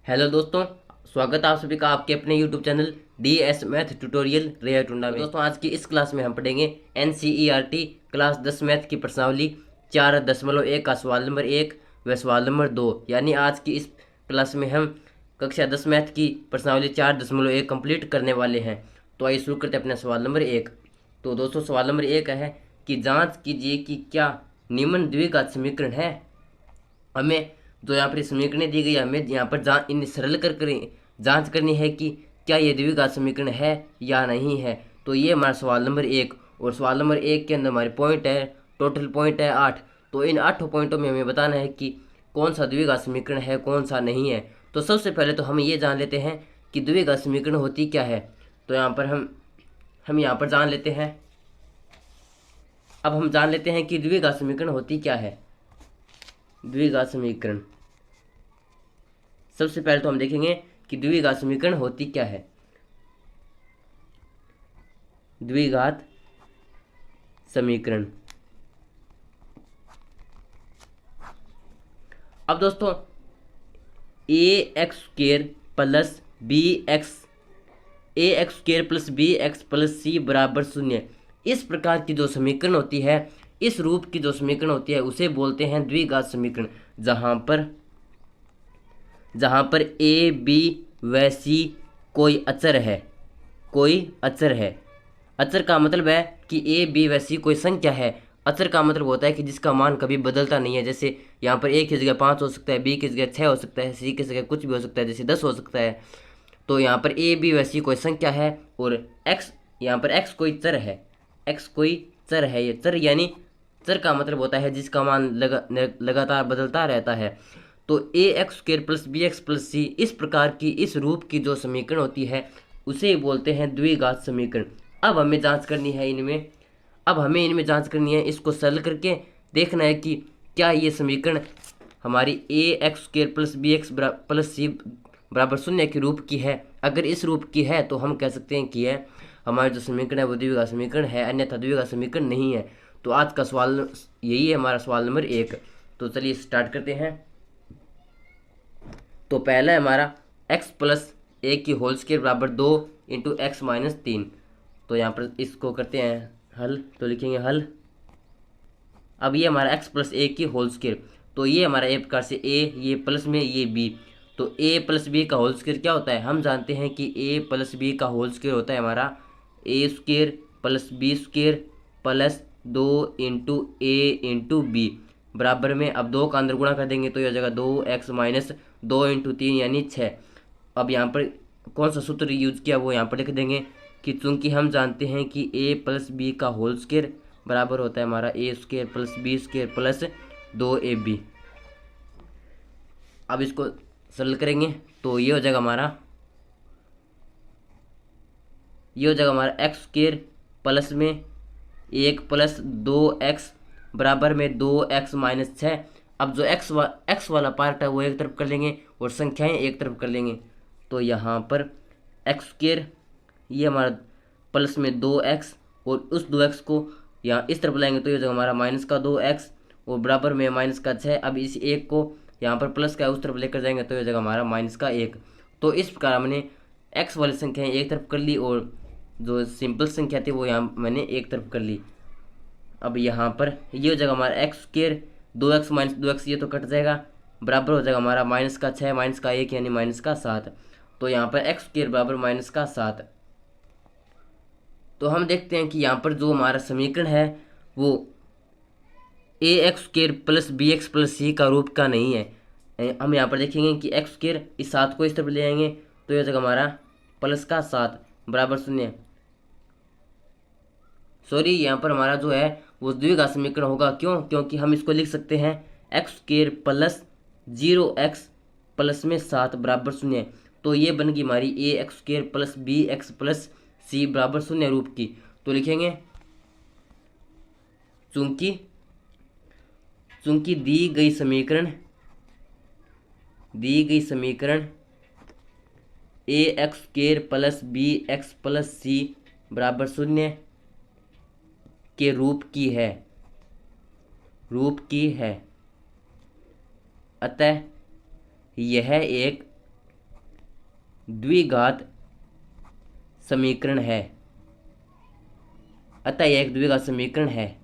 Hello दोस्तों, स्वागत है आप सभी का आपके अपने YouTube channel DS math tutorial रेया टुंडा में। दोस्तों, आज की इस क्लास में हम पढ़ेंगे NCERT क्लास 10 मैथ की प्रश्नावली 4.1 का सवाल नंबर 1 व सवाल नंबर 2। यानी आज की इस क्लास में हम कक्षा 10 मैथ की प्रश्नावली 4.1 कंप्लीट करने वाले हैं। तो आइए शुरू करते हैं अपना सवाल नंबर 1। तो दोस्तों, सवाल नंबर 1 है कि जाँच कीजिए कि क्या निम्न द्विघात समीकरण है। हमें जो यहाँ पर समीकरण दी गई है, हमें यहाँ पर जांच इन्हें सरल कर जांच करनी है कि क्या ये द्विघात समीकरण है या नहीं है। तो ये हमारा सवाल नंबर 1। और सवाल नंबर 1 के अंदर हमारे पॉइंट है, टोटल पॉइंट है 8। तो इन 8 पॉइंटों में हमें बताना है कि कौन सा द्विघात समीकरण है, कौन सा नहीं है। तो सबसे पहले तो हम ये जान लेते हैं कि द्विघात समीकरण होती क्या है। तो यहाँ पर हम यहाँ पर जान लेते हैं। अब हम जान लेते हैं कि द्विघात समीकरण होती क्या है। द्विघात समीकरण, सबसे पहले तो हम देखेंगे कि द्विघात समीकरण होती क्या है। द्विघात समीकरण, अब दोस्तों ax square plus B X square plus B x plus सी बराबर 0, इस प्रकार की जो समीकरण होती है, इस रूप की जो समीकरण होती है उसे बोलते हैं द्विघात समीकरण। जहां पर ए बी व सी कोई अचर है। कोई अचर है। अचर का मतलब है कि ए बी व सी कोई संख्या है। अचर का मतलब होता है कि जिसका मान कभी बदलता नहीं है। जैसे यहाँ पर ए की जगह 5 हो सकता है, बी की जगह 6 हो सकता है, सी की जगह कुछ भी हो सकता है, जैसे 10 हो सकता है। तो यहाँ पर ए बी व सी कोई संख्या है और एक्स, यहाँ पर एक्स कोई चर है। एक्स कोई चर है। ये चर यानी चर का मतलब होता है जिसका मान लगातार बदलता रहता है। तो A x square plus B x plus C, इस प्रकार की इस रूप की जो समीकरण होती है उसे बोलते हैं द्विघात समीकरण। अब हमें जांच करनी है इनमें, जांच करनी है, इसको सरल करके देखना है कि क्या ये समीकरण हमारी a x square plus B x plus सी बराबर 0 के रूप की है। अगर इस रूप की है तो हम कह सकते हैं कि है हमारा जो समीकरण है वो द्विघात समीकरण है, अन्यथा द्विघात समीकरण नहीं है। तो आज का सवाल यही है, हमारा सवाल नंबर 1। तो चलिए स्टार्ट करते हैं। तो पहला है हमारा x प्लस ए की होल स्क्वायर बराबर 2 इंटू एक्स माइनस 3। तो यहाँ पर इसको करते हैं हल। तो लिखेंगे हल। अब ये हमारा x प्लस ए की होल स्क्वायर, तो ये हमारा एक प्रकार से a, ये प्लस में ये b। तो a प्लस बी का होल स्क्वायर क्या होता है, हम जानते हैं कि a प्लस बी का होल स्क्वायर होता है हमारा a square plus B square plus 2 into A into B बराबर में। अब 2 का अंदर गुणा कर देंगे तो यह हो जाएगा 2x माइनस 2 इंटू 3 यानी 6। अब यहाँ पर कौन सा सूत्र यूज किया वो यहाँ पर लिख देंगे कि चूंकि हम जानते हैं कि a प्लस बी का होल स्क्वायर बराबर होता है हमारा a square plus B square plus 2ab। अब इसको सरल करेंगे तो ये हो जाएगा हमारा एक्स स्क्वायर प्लस में 1 प्लस 2x बराबर में 2x माइनस 6। अब जो एक्स वाला पार्ट है वो एक तरफ कर लेंगे और संख्याएं एक तरफ कर लेंगे। तो यहाँ पर एक्स स्क्वायर, ये हमारा प्लस में 2x और उस 2x को यहाँ इस तरफ लाएंगे तो ये जो हमारा माइनस का 2x और बराबर में माइनस का 6। अब इस एक को यहाँ पर प्लस का उस तरफ लेकर जाएंगे तो ये जगह हमारा माइनस का 1। तो इस प्रकार हमने x वाली संख्याएं एक तरफ कर ली और जो सिंपल संख्या थी वो यहाँ मैंने एक तरफ कर ली। अब यहाँ पर ये हो जाएगा हमारा x square 2x minus 2x, ये तो कट जाएगा, बराबर हो जाएगा हमारा माइनस का 6 माइनस का 1 यानी माइनस का 7। तो यहाँ पर एक्स स्क्वायर बराबर माइनस का 7। तो हम देखते हैं कि यहाँ पर जो हमारा समीकरण है वो a x square plus B x plus c का रूप का नहीं है। हम यहाँ पर देखेंगे कि एक्स स्क्र इस 7 को इस तरफ ले आएंगे तो यह जगह हमारा प्लस का 7 बराबर 0। सॉरी, यहाँ पर हमारा जो है वो द्विघात समीकरण होगा। क्यों? क्योंकि हम इसको लिख सकते हैं x square plus 0x plus में 7 बराबर 0। तो ये बन गई हमारी a x square plus B x plus सी बराबर 0 रूप की। तो लिखेंगे चूंकि दी गई समीकरण a x square plus B x plus सी बराबर 0 के रूप की है, अतः यह एक द्विघात समीकरण है, अतः यह एक द्विघात समीकरण है।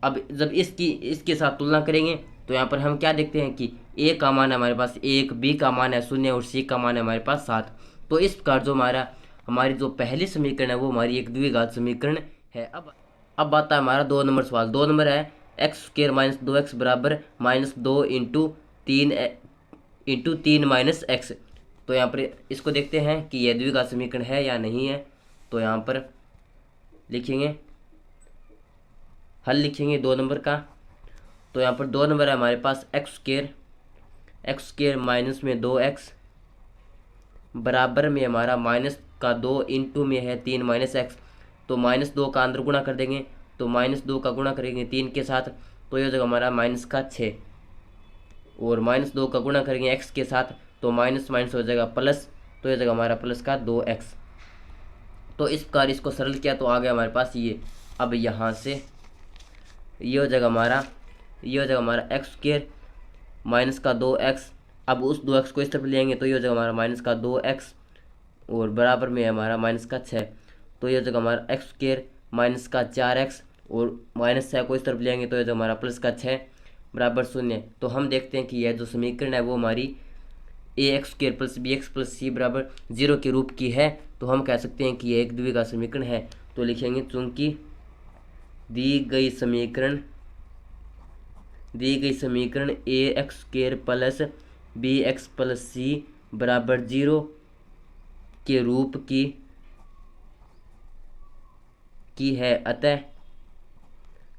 अब जब इसके साथ तुलना करेंगे तो यहाँ पर हम क्या देखते हैं कि ए का मान है हमारे पास 1, बी का मान है 0 और सी का मान है हमारे पास 7। तो इस प्रकार जो हमारी जो पहली समीकरण है वो हमारी एक द्विघात समीकरण है। अब आता है हमारा 2 नंबर सवाल। 2 नंबर है एक्स स्क्र माइनस 2x बराबर -2 इंटू 3 माइनस एक्स। तो यहाँ पर इसको देखते हैं कि यह द्विघात समीकरण है या नहीं है। तो यहाँ पर लिखेंगे, हल लिखेंगे 2 नंबर का। तो यहाँ पर 2 नंबर है हमारे पास एक्स स्क्र माइनस में 2x बराबर में हमारा माइनस का 2 इंटू में है 3 माइनस एक्स। तो -2 का अंदर गुणा कर देंगे, तो -2 का गुणा करेंगे 3 के साथ तो ये हो जाएगा हमारा माइनस का 6, और -2 का गुणा करेंगे एक्स के साथ तो माइनस माइनस हो जाएगा प्लस, तो ये हो जाएगा हमारा प्लस का 2x। तो इस प्रकार इसको सरल किया तो आ गया हमारे पास ये। अब यहाँ से ये हो जाएगा हमारा एक्स स्क्र माइनस का 2x। अब उस 2x को इस तरफ लेंगे तो ये हो जाएगा हमारा माइनस का 2x, और बराबर में है हमारा माइनस का 6। तो ये हो जाएगा हमारा एक्स स्क्र माइनस का 4x, और माइनस 6 को इस तरफ लेंगे तो ये हो जाएगा हमारा प्लस का 6 बराबर 0। तो हम देखते हैं कि यह जो समीकरण है वो हमारी ax² plus bx plus c बराबर 0 के रूप की है। तो हम कह सकते हैं कि यह एक द्विघात समीकरण है। तो लिखेंगे चूंकि दी गई समीकरण ax² plus bx plus c बराबर 0 के रूप की है,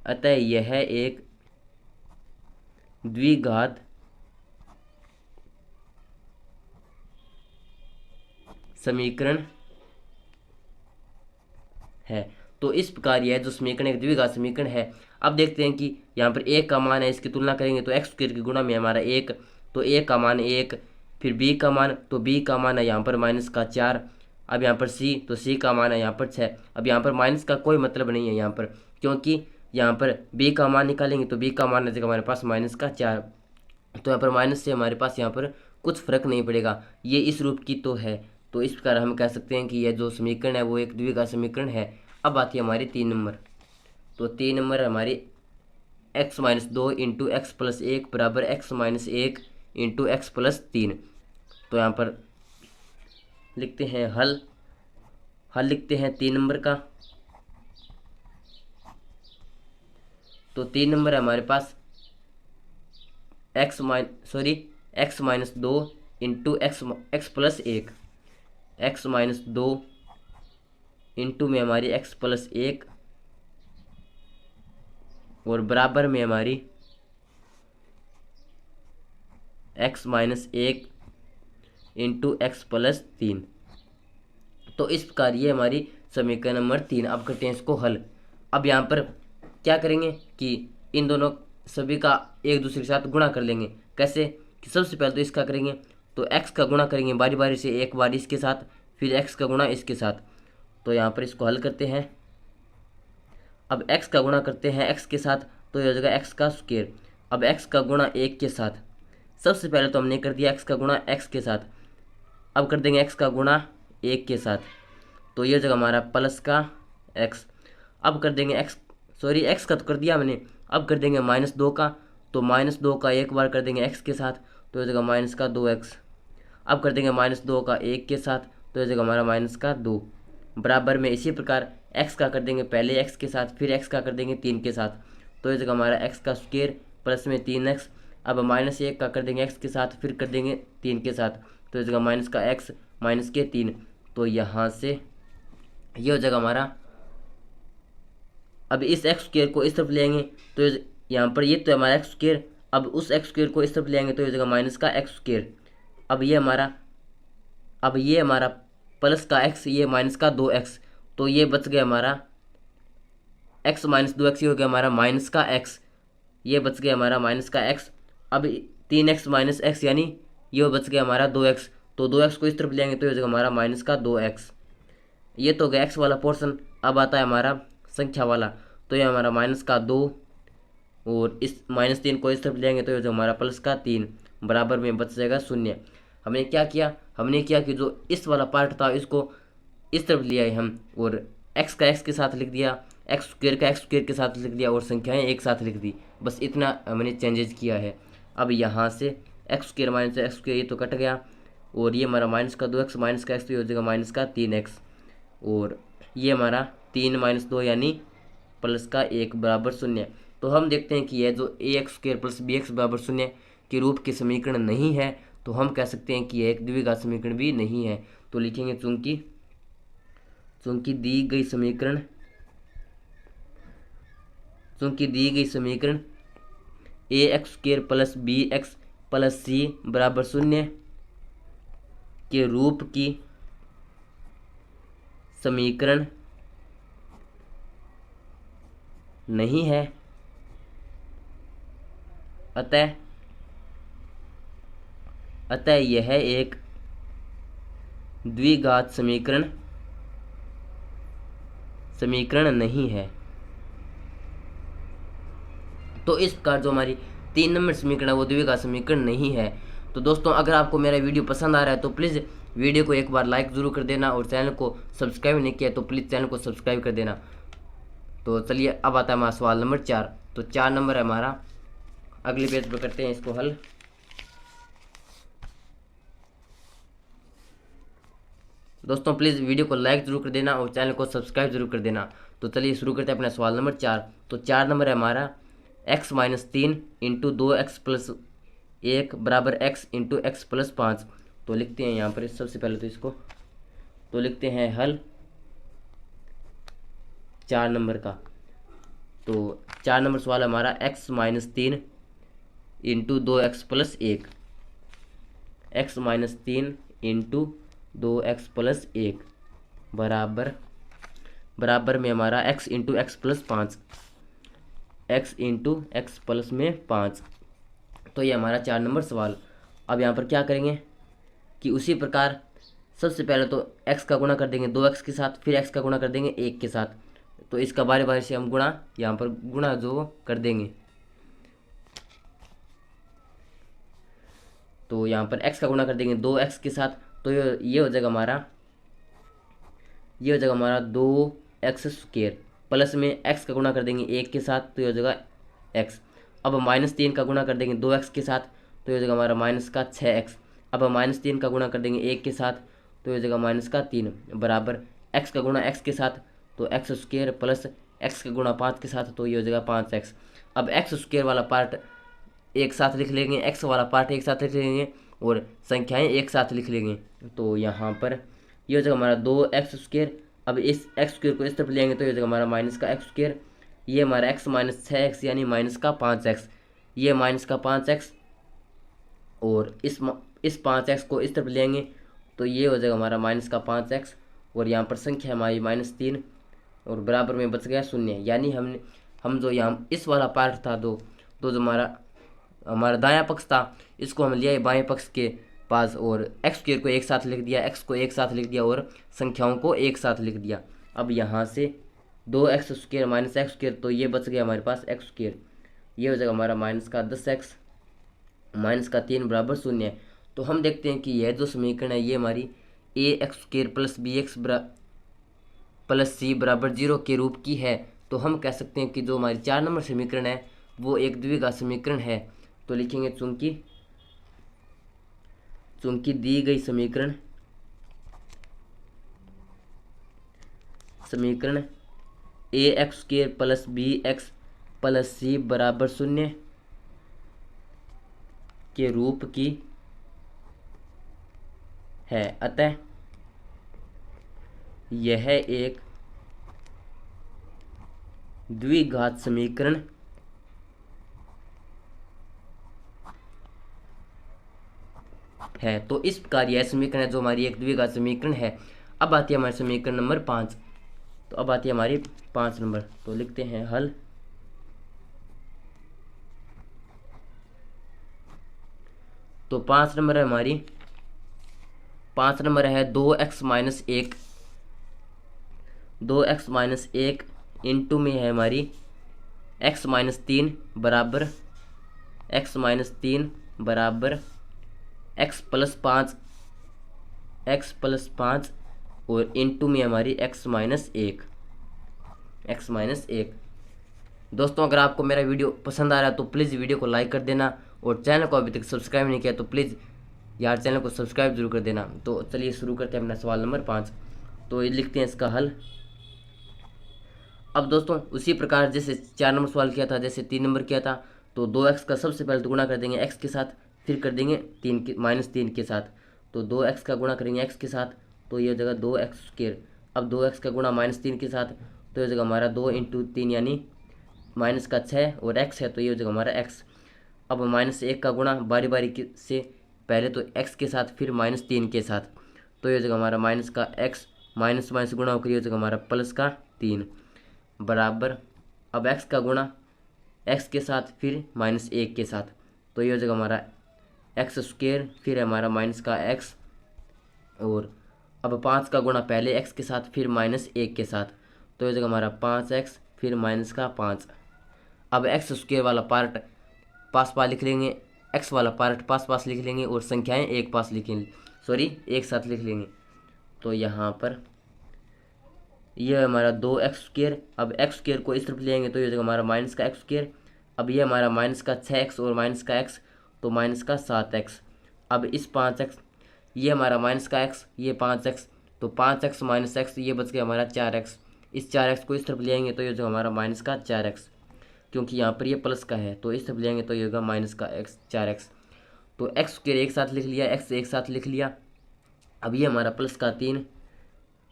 अतः यह एक द्विघात समीकरण है। तो इस प्रकार यह जो समीकरण एक द्विघात समीकरण है। अब देखते हैं कि यहाँ पर a का मान है, इसकी तुलना करेंगे तो एक्स स्क्र की गुणा में हमारा 1, तो a का मान 1, फिर b का मान, तो b का मान है यहाँ पर माइनस का 4। अब यहाँ पर c, तो c का मान है यहाँ पर 6। अब यहाँ पर माइनस का कोई मतलब नहीं है यहाँ पर, क्योंकि यहाँ पर b का मान निकालेंगे तो b का मान आ जाएगा हमारे पास माइनस का 4। तो यहाँ पर माइनस से हमारे पास यहाँ पर कुछ फर्क नहीं पड़ेगा, ये इस रूप की तो है। तो इस प्रकार हम कह सकते हैं कि यह जो समीकरण है वो एक द्विघात समीकरण है। अब आती है हमारी 3 नंबर। तो 3 नंबर हमारी x minus 2 into x plus 1 बराबर x minus 1 into x plus 3। तो यहाँ पर लिखते हैं हल लिखते हैं 3 नंबर का। तो 3 नंबर है हमारे पास x minus 2 into x plus 1, x minus 2 into में हमारी x प्लस 1, और बराबर में हमारी x minus 1 into x plus 3। तो इस प्रकार ये हमारी समीकरण नंबर 3। अब करते हैं इसको हल। अब यहाँ पर क्या करेंगे कि इन दोनों सभी का एक दूसरे के साथ गुणा कर लेंगे। कैसे कि सबसे पहले तो इसका करेंगे, तो x का गुणा करेंगे बारी बारी से, एक बार इसके साथ, फिर x का गुणा इसके साथ। तो यहाँ पर इसको हल करते हैं। अब x का गुणा करते हैं x के साथ, तो ये हो जाएगा x का स्क्वायर। अब x का गुणा 1 के साथ, सबसे पहले तो हमने कर दिया x का गुणा x के साथ, अब कर देंगे x का गुणा 1 के साथ, तो ये हो जाएगा हमारा प्लस का x। अब कर देंगे x का तो कर दिया मैंने, अब कर देंगे -2 का, तो -2 का एक बार कर देंगे x के साथ, तो हो जाएगा माइनस का 2x। अब कर देंगे -2 का 1 के साथ, तो हो जाएगा हमारा माइनस का 2 बराबर में। इसी प्रकार x का कर देंगे पहले x के साथ, फिर x का कर देंगे 3 के साथ, तो हो जाएगा हमारा x का स्क्वायर प्लस में 3x। अब -1 का कर देंगे x के साथ, फिर कर देंगे 3 के साथ, तो हो जाएगा माइनस का x माइनस के 3। तो यहाँ से ये हो जाएगा हमारा, अब इस एक्स स्क्वायर को इस तरफ लेंगे तो यहाँ पर ये तो हमारा एक्स स्क्वायर, अब उस एक्स स्क्वायर को इस तरफ लेंगे तो ये हो जाएगा माइनस का एक्स स्क्वायर। अब ये हमारा प्लस का x, ये माइनस का 2x, तो ये बच गया हमारा x माइनस 2x, ये हो गया हमारा माइनस का x, ये बच गया हमारा माइनस का x। अब 3x माइनस x यानी ये बच गया हमारा 2x, तो 2x को इस तरफ लेंगे तो ये हो जाएगा हमारा माइनस का 2x। ये तो गया x वाला पोर्शन। अब आता है हमारा संख्या वाला, तो ये हमारा माइनस का 2, और इस -3 को इस तरफ लेंगे तो ये हो जाएगा हमारा प्लस का 3 बराबर में बच जाएगा 0। हमने क्या किया, हमने क्या कि जो इस वाला पार्ट था इसको इस तरफ लिया है हम, और एक्स का एक्स के साथ लिख दिया, एक्स स्क्वेयर का एक्स स्क्वेयर के साथ लिख दिया, और संख्याएं एक साथ लिख दी। बस इतना हमने चेंजेस किया है। अब यहाँ से x square minus x square ये तो कट गया, और ये हमारा माइनस का 2x माइनस का एक्स तो ये हो जाएगा माइनस का 3x, और ये हमारा 3 माइनस 2 यानी प्लस का 1 बराबर 0। तो हम देखते हैं कि यह जो a x square plus B x बराबर 0 के रूप के समीकरण नहीं है, तो हम कह सकते हैं कि यह एक द्विघात समीकरण भी नहीं है। तो लिखेंगे चूंकि दी गई समीकरण a x square plus B x plus सी बराबर 0 के रूप की समीकरण नहीं है, अतः यह एक द्विघात समीकरण नहीं है। तो इस प्रकार जो हमारी 3 नंबर समीकरण है वो द्विघात समीकरण नहीं है। तो दोस्तों, अगर आपको मेरा वीडियो पसंद आ रहा है तो प्लीज़ वीडियो को एक बार लाइक ज़रूर कर देना, और चैनल को सब्सक्राइब नहीं किया तो प्लीज़ चैनल को सब्सक्राइब कर देना। तो चलिए अब आता है हमारा सवाल नंबर 4। तो 4 नंबर है हमारा, अगले पेज पर करते हैं इसको हल। दोस्तों प्लीज़ वीडियो को लाइक ज़रूर कर देना और चैनल को सब्सक्राइब जरूर कर देना। तो चलिए शुरू करते हैं अपना सवाल नंबर 4। तो 4 नंबर है हमारा x minus 3 into 2x plus 1 बराबर x इंटू एक्स प्लस 5। तो लिखते हैं यहाँ पर सबसे पहले तो इसको तो लिखते हैं हल 4 नंबर का। तो 4 नंबर सवाल है हमारा x minus 3 into 2x plus 1, x minus 3 into 2x plus 1 बराबर में हमारा x into x plus 5, x into x plus में 5। तो ये हमारा 4 नंबर सवाल। अब यहाँ पर क्या करेंगे कि उसी प्रकार सबसे पहले तो x का गुणा कर देंगे 2x के साथ, फिर x का गुणा कर देंगे 1 के साथ। तो इसका बारी बारी से हम गुणा यहाँ पर गुणा जो कर देंगे। तो यहाँ पर x का गुणा कर देंगे 2x के साथ, तो ये हो जाएगा हमारा 2x स्क्वेयर, प्लस में x का गुणा कर देंगे 1 के साथ, तो ये हो जाएगा x। अब माइनस 3 का गुणा कर देंगे 2x के साथ, तो ये हो जाएगा हमारा माइनस का 6x। अब माइनस 3 का गुणा कर देंगे 1 के साथ, तो ये हो जाएगा माइनस का 3 बराबर x का गुणा x के साथ, तो एक्स स्क्वेयर प्लस x का गुणा 5 के साथ, तो ये हो जाएगा 5x। अब एक्स स्क्वेयर वाला पार्ट एक साथ लिख लेंगे, x वाला पार्ट एक साथ लिख लेंगे, और संख्याएं एक साथ लिख लेंगे। तो यहाँ पर ये हो जाएगा हमारा 2x स्क्वेयर। अब इस x स्क्वेयर को इस तरफ लेंगे तो ये हो जाएगा हमारा माइनस का x स्क्वेयर, ये हमारा x माइनस 6x यानी माइनस का 5x, ये माइनस का 5x, और इस 5x को इस तरफ लेंगे तो ये हो जाएगा हमारा माइनस का 5x, और यहाँ पर संख्या हमारी -3, और बराबर में बच गया 0। यानी हम जो यहाँ इस वाला पार्ट था तो जो हमारा दायां पक्ष था, इसको हम लिया बाएं पक्ष के पास, और एक्स स्क्वेयर को एक साथ लिख दिया, एक्स को एक साथ लिख दिया, और संख्याओं को एक साथ लिख दिया। अब यहाँ से 2x square minus x square, तो ये बच गया हमारे पास एक्स स्क्वेयर, ये हो जाएगा हमारा माइनस का 10x माइनस का 3 बराबर 0। तो हम देखते हैं कि यह जो समीकरण है ये हमारी a x square plus B x plus सी बराबर 0 के रूप की है। तो हम कह सकते हैं कि जो हमारी 4 नंबर समीकरण है वो एक द्विघात समीकरण है। तो लिखेंगे चूंकि दी गई समीकरण a x square plus B x plus सी बराबर 0 के रूप की है, अतः यह एक द्विघात समीकरण है। तो इस प्रकार यह समीकरण है जो हमारी एक द्विघात समीकरण है। अब आती है हमारी समीकरण नंबर 5। तो अब आती है हमारी 5 नंबर। तो लिखते हैं हल। तो 5 नंबर है हमारी 5 नंबर है 2x माइनस 1 इंटू में है हमारी x माइनस 3 बराबर x+5 और इंटू में हमारी x-1। दोस्तों अगर आपको मेरा वीडियो पसंद आ रहा है तो प्लीज़ वीडियो को लाइक कर देना, और चैनल को अभी तक सब्सक्राइब नहीं किया तो प्लीज़ यार चैनल को सब्सक्राइब जरूर कर देना। तो चलिए शुरू करते हैं अपना सवाल नंबर 5। तो ये लिखते हैं इसका हल। अब दोस्तों उसी प्रकार जैसे 4 नंबर सवाल किया था, जैसे 3 नंबर किया था, तो 2x का सबसे पहले तो गुणा कर देंगे x के साथ, फिर कर देंगे -3 के साथ। तो 2x का गुणा करेंगे x के साथ तो ये हो जाएगा 2x²। अब 2x का गुणा -3 के साथ तो ये हो जाएगा हमारा 2 × 3 यानी -6, और x है तो ये हो जाएगा हमारा x। अब -1 का गुणा बारी बारी से पहले तो x के साथ फिर -3 के साथ, तो ये हो जाएगा हमारा -x, माइनस गुणा होकर ये हो जाएगा हमारा +3 बराबर। अब x का गुणा x के साथ फिर -1 के साथ, तो ये हो जाएगा हमारा x², फिर हमारा -x। और अब 5 का गुणा पहले x के साथ फिर -1 के साथ, तो ये हो जाएगा हमारा 5x फिर -5। अब x² वाला पार्ट पास पास लिख लेंगे, x वाला पार्ट पास पास लिख लेंगे, और संख्याएं एक पास लिखेंगे, एक साथ लिख लेंगे। तो यहाँ पर यह हमारा 2x²। अब x² को इस तरफ ले आएंगे तो ये हो जाएगा हमारा -x²। अब ये हमारा -6x और -x, तो -7x। अब इस 5x, ये हमारा -x, ये 5x, तो 5x -x ये बच गया हमारा 4x। इस 4x को इस तरफ ले आएंगे तो ये हो जाएगा हमारा -4x, क्योंकि यहाँ पर ये प्लस का है, तो इस तरफ ले आएंगे तो ये होगा -4x। तो x² एक साथ लिख लिया, x एक साथ लिख लिया। अब ये हमारा +3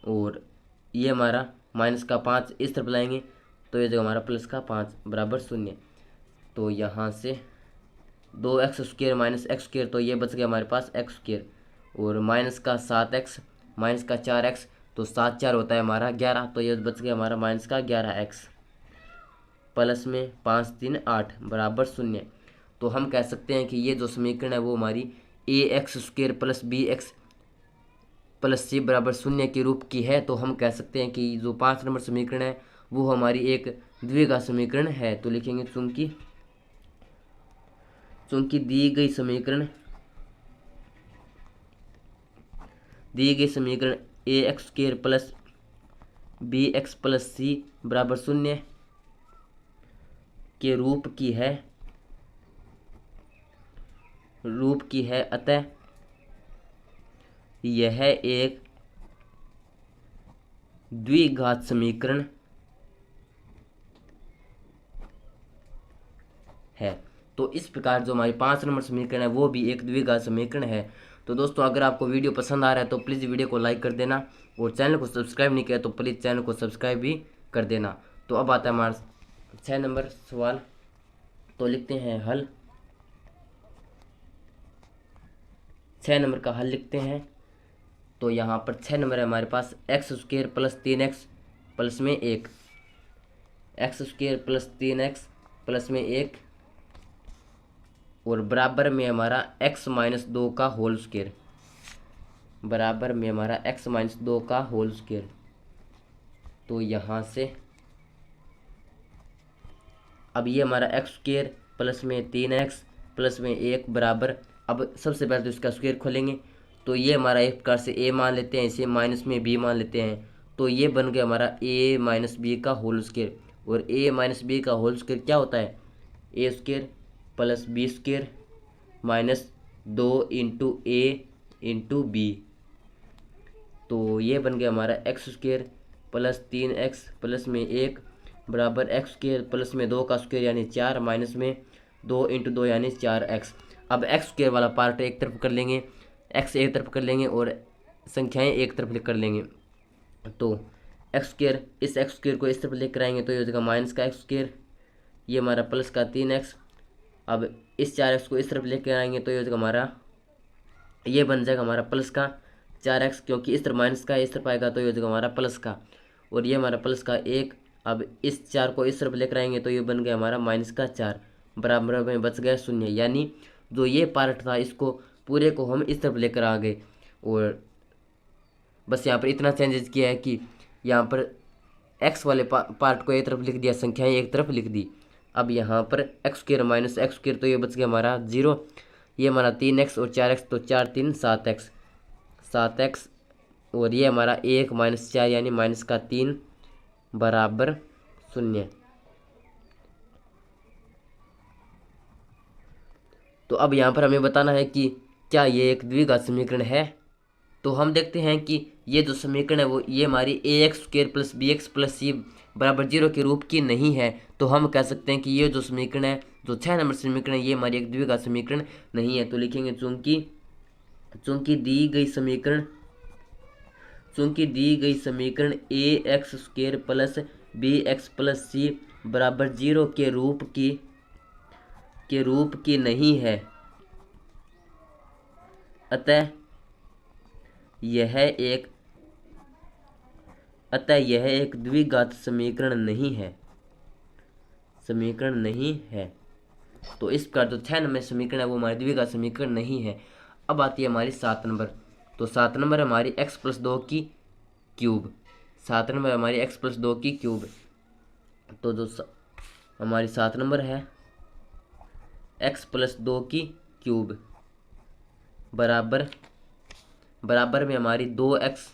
और ये हमारा -5 इस तरफ लाएंगे तो ये जगह हमारा +5 बराबर 0। तो यहाँ से 2x² -x², तो ये बच गया हमारे पास x², और -7x -4x, तो 7 4 होता है हमारा 11, तो ये बच गया हमारा -11x, प्लस में 5 3 8 बराबर 0। तो हम कह सकते हैं कि ये जो समीकरण है वो हमारी ax² + bx + c बराबर 0 के रूप की है। तो हम कह सकते हैं कि जो 5 नंबर समीकरण है वो हमारी एक द्विघात समीकरण है। तो लिखेंगे चूंकि दी गई समीकरण ax² + bx + c बराबर 0 के रूप की है, अतः यह एक द्विघात समीकरण है। तो इस प्रकार जो हमारी 5 नंबर समीकरण है वो भी एक द्विघात समीकरण है। तो दोस्तों अगर आपको वीडियो पसंद आ रहा है तो प्लीज़ वीडियो को लाइक कर देना, और चैनल को सब्सक्राइब नहीं किया तो प्लीज़ चैनल को सब्सक्राइब भी कर देना। तो अब आता है हमारा 6 नंबर सवाल। तो लिखते हैं हल। 6 नंबर का हल लिखते हैं। तो यहाँ पर 6 नंबर है हमारे पास x² + 3x प्लस में 1, x² + 3x प्लस में 1, और बराबर में हमारा x-2 का होल स्क्वायर, बराबर में हमारा x-2 का होल स्क्वायर। तो यहाँ से अब ये हमारा x² प्लस में 3x प्लस में 1 बराबर, अब सबसे पहले तो इसका स्क्वायर खोलेंगे, तो ये हमारा एक प्रकार से a मान लेते हैं, इसे माइनस में b मान लेते हैं, तो ये बन गया हमारा a - b का होल स्क्वायर। और a - b का होल स्क्वायर क्या होता है, a² + b² -2 × a × b। तो ये बन गया हमारा x² + 3x प्लस में 1 बराबर x² प्लस में 2 का स्क्वायर यानी 4 माइनस में 2 × 2 यानी 4x। अब x² वाला पार्ट एक तरफ कर लेंगे, x एक तरफ कर लेंगे और संख्याएं एक तरफ कर लेंगे। तो x², इस x² को इस तरफ लेकर आएंगे तो ये हो जाएगा माइनस का x², ये हमारा प्लस का 3x। अब इस 4x को इस तरफ लेकर आएंगे तो ये हो जाएगा हमारा, ये बन जाएगा हमारा प्लस का 4x, क्योंकि इस तरफ माइनस का इस तरफ आएगा तो ये हो जाएगा हमारा प्लस का, और ये हमारा प्लस का 1। अब इस 4 को इस तरफ लेकर आएंगे तो ये बन गया हमारा माइनस का 4, बराबर में बच गया 0। यानी जो ये पार्ट था इसको पूरे को हम इस तरफ लेकर आ गए, और बस यहाँ पर इतना चेंजेस किया है कि यहाँ पर x वाले पार्ट को एक तरफ लिख दिया, संख्याएं एक तरफ लिख दी। अब यहाँ पर x² - x², तो ये बच गया हमारा 0, ये हमारा 3x और 4x, तो 4 3 7x, 7x, और ये हमारा 1 - 4 यानी -3 बराबर 0। तो अब यहाँ पर हमें बताना है कि क्या ये एक द्विघात समीकरण है। तो हम देखते हैं कि ये जो समीकरण है वो ये हमारी ax² + bx + c बराबर 0 के रूप की नहीं है। तो हम कह सकते हैं कि ये जो समीकरण है, जो 6 नंबर समीकरण है, ये हमारी एक द्विघात समीकरण नहीं है। तो लिखेंगे चूंकि दी गई समीकरण ax² + bx + c बराबर 0 के रूप की नहीं है, अतः यह एक द्विघात समीकरण नहीं है। तो इस प्रकार जो 6 नंबर समीकरण है वो हमारी द्विघात समीकरण नहीं है। अब आती है हमारी 7 नंबर। तो 7 नंबर हमारी x + 2 की क्यूब। 7 नंबर हमारी x + 2 की क्यूब। तो जो हमारी 7 नंबर है x + 2 की क्यूब बराबर में हमारी 2x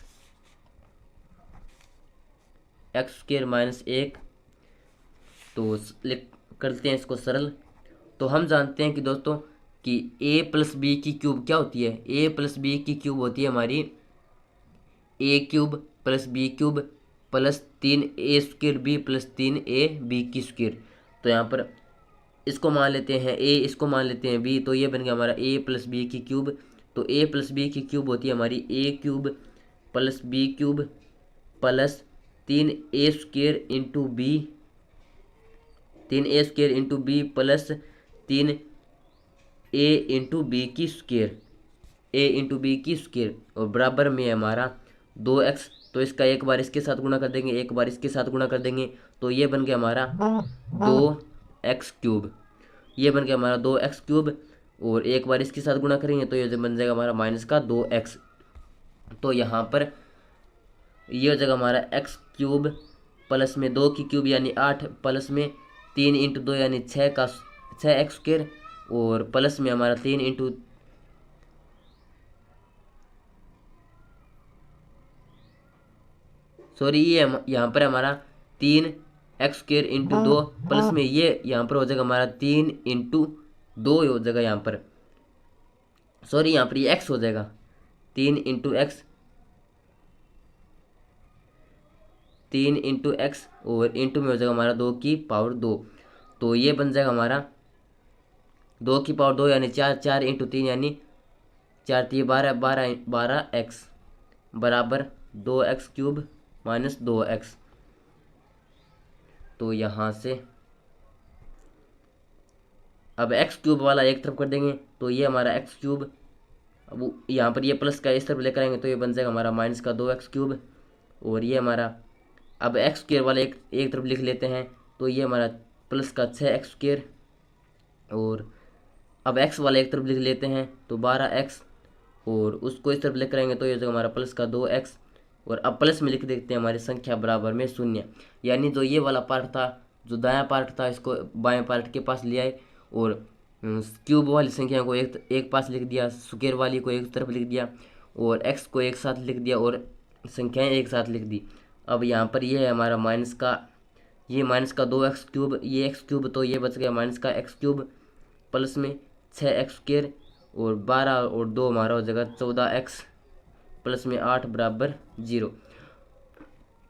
x² - 1। तो करते हैं इसको सरल। तो हम जानते हैं कि दोस्तों कि a + b की क्यूब क्या होती है। a + b की क्यूब होती है हमारी a³ + b³ + 3a² b + 3ab²। तो यहाँ पर इसको मान लेते हैं a, इसको मान लेते हैं b, तो ये बन गया हमारा a + b की क्यूब। तो a + b की क्यूब होती है हमारी a³ + b³ + 3a² × b, 3a² × b + 3a × b की स्क्वायर और बराबर में हमारा 2x। तो इसका एक बार इसके साथ गुणा कर देंगे, एक बार इसके साथ गुणा कर देंगे, तो ये बन गया हमारा 2x³। ये बन गया हमारा 2x³ और एक बार इसके साथ गुणा करेंगे तो ये बन जाएगा हमारा -2x। तो यहाँ पर ये हो जाएगा हमारा x³ प्लस में 2 की क्यूब यानी 8 प्लस में 3 × 2 यानी 6x² और प्लस में हमारा 3 × सॉरी ये यहाँ पर हमारा 3x² × 2 प्लस में ये यहाँ पर हो जाएगा हमारा 3 × 2 हो जाएगा यहाँ पर, सॉरी यहाँ पर ये x हो जाएगा 3 × x, 3 × x और इंटू में हो जाएगा हमारा 2 की पावर 2। तो ये बन जाएगा हमारा 2 की पावर 2 यानी 4, 4 × 3 यानी 4 3 12, 12x बराबर 2x³ - 2x। तो यहाँ से अब x³ वाला एक तरफ कर देंगे, तो ये हमारा x³, अब यहाँ पर ये प्लस का इस तरफ लेकर आएंगे तो ये बन जाएगा हमारा -2x³। और ये हमारा अब x² वाला एक तरफ लिख लेते हैं, तो ये हमारा प्लस का 6x²। और अब x वाला एक तरफ लिख लेते हैं तो 12x और उसको इस तरफ लेकर आएंगे तो ये हो जाएगा हमारा प्लस का 2x। और अब प्लस में लिख देते हैं हमारी संख्या बराबर में 0। यानी जो ये वाला पार्ट था, जो दायां पार्ट था, इसको बाएं पार्ट के पास ले आए और क्यूब वाली संख्या को एक पास लिख दिया, स्क्वायर वाली को एक तरफ लिख दिया और x को एक साथ लिख दिया और संख्याएं एक साथ लिख दी। अब यहाँ पर ये है हमारा -का 2x³, ये x³ तो ये बच गया -का x³ प्लस में 6x² और 12 और 2 हमारा हो जाएगा 14x प्लस में 8 बराबर 0।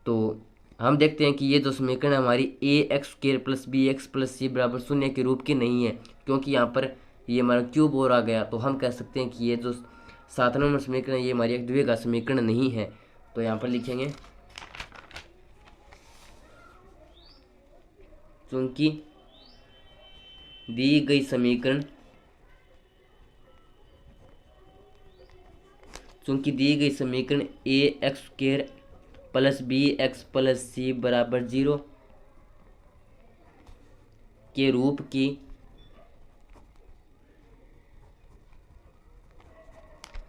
तो हम देखते हैं कि ये जो समीकरण है हमारी ax² + bx + c बराबर 0 के रूप की नहीं है, क्योंकि यहाँ पर ये हमारा क्यूब और आ गया। तो हम कह सकते हैं कि ये जो 7 नंबर समीकरण है ये हमारी एक द्विघात समीकरण नहीं है। तो यहाँ पर लिखेंगे चूंकि दी गई समीकरण ax² + bx + c बराबर 0 के रूप की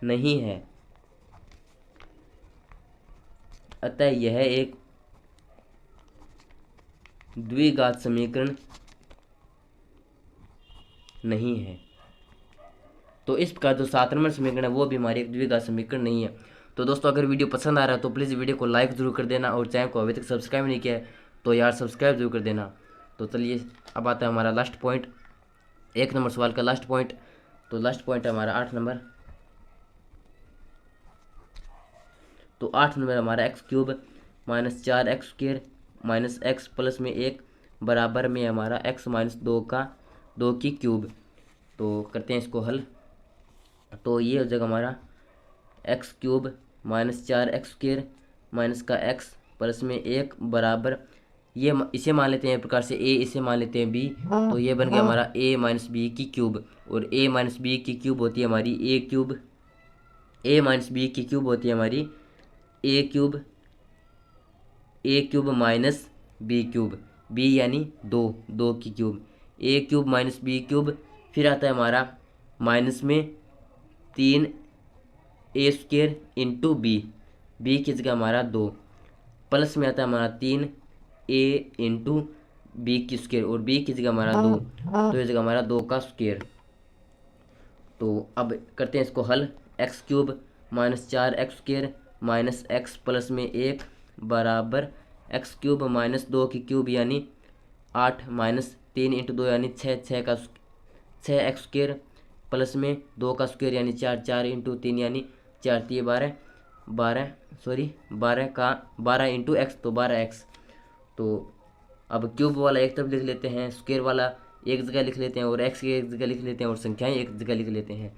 नहीं है, अतः यह एक द्विघात समीकरण नहीं है। तो इस प्रकार जो 7 नंबर समीकरण है वो भी हमारी एक द्विघात समीकरण नहीं है। तो दोस्तों अगर वीडियो पसंद आ रहा है तो प्लीज़ वीडियो को लाइक ज़रूर कर देना, और चैनल को अभी तक सब्सक्राइब नहीं किया है तो यार सब्सक्राइब जरूर कर देना। तो चलिए अब आता है हमारा लास्ट पॉइंट, 1 नंबर सवाल का लास्ट पॉइंट। तो लास्ट पॉइंट है हमारा 8 नंबर। तो 8 नंबर हमारा x³ minus 4x² minus x plus में 1 बराबर में हमारा x माइनस 2 की क्यूब। तो करते हैं इसको हल। तो ये हो जाएगा हमारा x³ माइनस 4x² माइनस का x प्लस में 1 बराबर, ये इसे मान लेते हैं एक प्रकार से a, इसे मान लेते हैं b। तो ये बन गया हमारा a माइनस बी की क्यूब, और a माइनस बी की क्यूब होती है हमारी a³ a माइनस बी की क्यूब होती है हमारी a³ माइनस b³, b यानी 2 की क्यूब, a³ माइनस b³। फिर आता है हमारा माइनस में 3a² इंटू बी की जगह हमारा 2, प्लस में आता है हमारा 3a इंटू बी की स्क्वायर, और b की जगह हमारा 2, तो इस जगह हमारा 2 का स्क्वायर। तो अब करते हैं इसको हल। x³ minus 4x² minus x plus में 1 बराबर x³ माइनस 2 की क्यूब यानी 8 माइनस 3 इंटू 2 यानी 6x² प्लस में 2 का स्क्वायर यानी 4 इंटू 3 यानी 4 3 12 इंटू x, तो 12x। तो अब क्यूब वाला एक तरफ लिख लेते हैं, स्क्वायर वाला एक जगह लिख लेते हैं, और x की एक जगह लिख लेते हैं, और संख्याएं एक जगह लिख लेते हैं।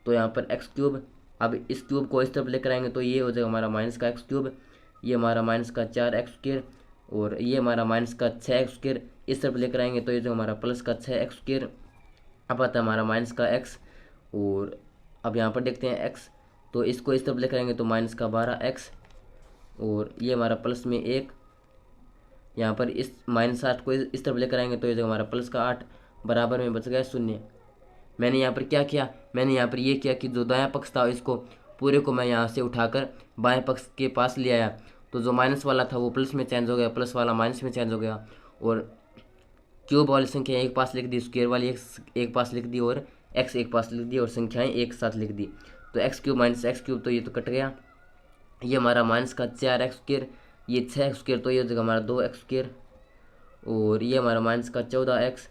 तो यहाँ पर x³, अब इस क्यूब को इस तरफ लेकर आएंगे तो ये हो जाएगा हमारा माइनस का x³, ये हमारा माइनस का 4x², और ये हमारा माइनस का 6x²। इस तरफ लेकर आएंगे तो ये जो हमारा प्लस का 6x²। अब आता है हमारा माइनस का x, और अब यहाँ पर देखते हैं x, तो इसको इस तरफ लेकर आएंगे तो माइनस का 12x, और ये हमारा प्लस में 1, यहाँ पर इस -8 को इस तरफ लेकर आएंगे तो ये जो हमारा प्लस का 8 बराबर में बच गया 0। मैंने यहाँ पर क्या किया, मैंने यहाँ पर ये किया कि जो दायां पक्ष था इसको पूरे को मैं यहाँ से उठाकर बाएं पक्ष के पास ले आया। तो जो माइनस वाला था वो प्लस में चेंज हो गया, प्लस वाला माइनस में चेंज हो गया, और क्यूब वाली संख्या एक पास लिख दी, स्क्वायर वाली एक पास लिख दी, और x एक पास लिख दी, और संख्याएं एक साथ लिख दी। तो x³ माइनस x³, तो ये तो कट गया। ये हमारा माइनस का 4x², ये 6x², तो ये हो जाएगा हमारा 2x², और ये हमारा माइनस का 14x,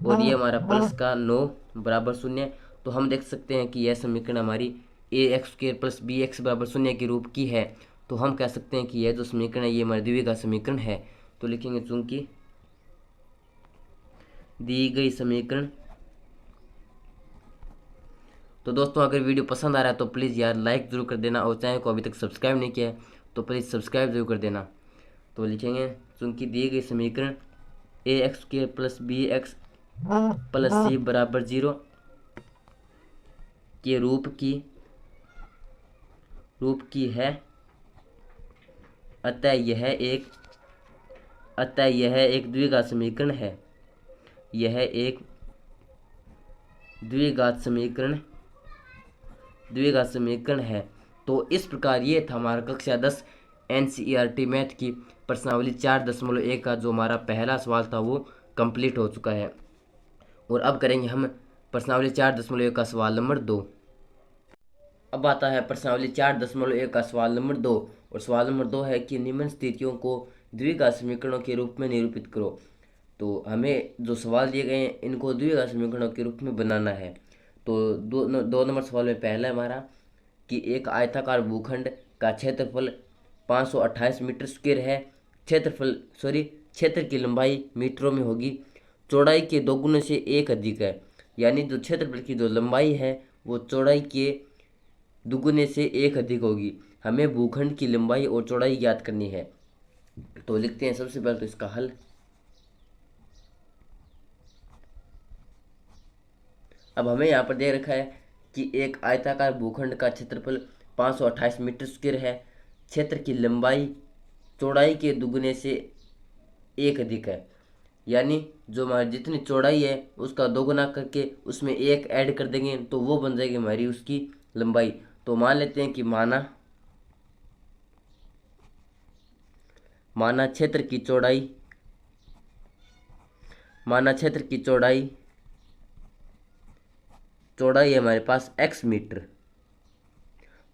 और ये हमारा प्लस का 9 बराबर 0। तो हम देख सकते हैं कि यह समीकरण हमारी ax² प्लस bx बराबर 0 के रूप की है। तो हम कह सकते हैं कि यह जो समीकरण है ये हमारी द्विघात समीकरण है। तो लिखेंगे चूंकि दी गई समीकरण। तो दोस्तों अगर वीडियो पसंद आ रहा है तो प्लीज़ यार लाइक ज़रूर कर देना, और चैनल को अभी तक सब्सक्राइब नहीं किया है तो प्लीज़ सब्सक्राइब जरूर कर देना। तो लिखेंगे चूंकि दी गई समीकरण ax² plus bx plus c बराबर 0 के रूप की है, अतः यह एक द्विघात समीकरण है। यह एक द्विघात समीकरण है। तो इस प्रकार ये था हमारा कक्षा 10 NCERT मैथ की प्रश्नावली 4.1 का जो हमारा पहला सवाल था वो कंप्लीट हो चुका है। और अब करेंगे हम प्रश्नावली 4.1 का सवाल नंबर 2। अब आता है प्रश्नावली 4.1 का सवाल नंबर 2, और सवाल नंबर 2 है कि निम्न स्थितियों को द्विघात समीकरणों के रूप में निरूपित करो। तो हमें जो सवाल दिए गए हैं इनको द्विघात समीकरणों के रूप में बनाना है। तो दो नंबर सवाल में पहला है हमारा कि एक आयताकार भूखंड का क्षेत्रफल 528 मीटर स्क्वायर है, क्षेत्र की लंबाई मीटरों में होगी, चौड़ाई के दोगुने से 1 अधिक है। यानी जो क्षेत्रफल की जो लंबाई है वो चौड़ाई के दुगुने से 1 अधिक होगी। हमें भूखंड की लंबाई और चौड़ाई ज्ञात करनी है। तो लिखते हैं सबसे पहले तो इसका हल। अब हमें यहाँ पर दे रखा है कि एक आयताकार भूखंड का क्षेत्रफल 528 मीटर स्क्वायर है, क्षेत्र की लंबाई चौड़ाई के दुगुने से 1 अधिक है। यानी जो हमारी जितनी चौड़ाई है उसका दोगुना करके उसमें 1 ऐड कर देंगे तो वो बन जाएगी हमारी उसकी लंबाई। तो मान लेते हैं कि माना क्षेत्र की चौड़ाई चौड़ाई है हमारे पास x मीटर।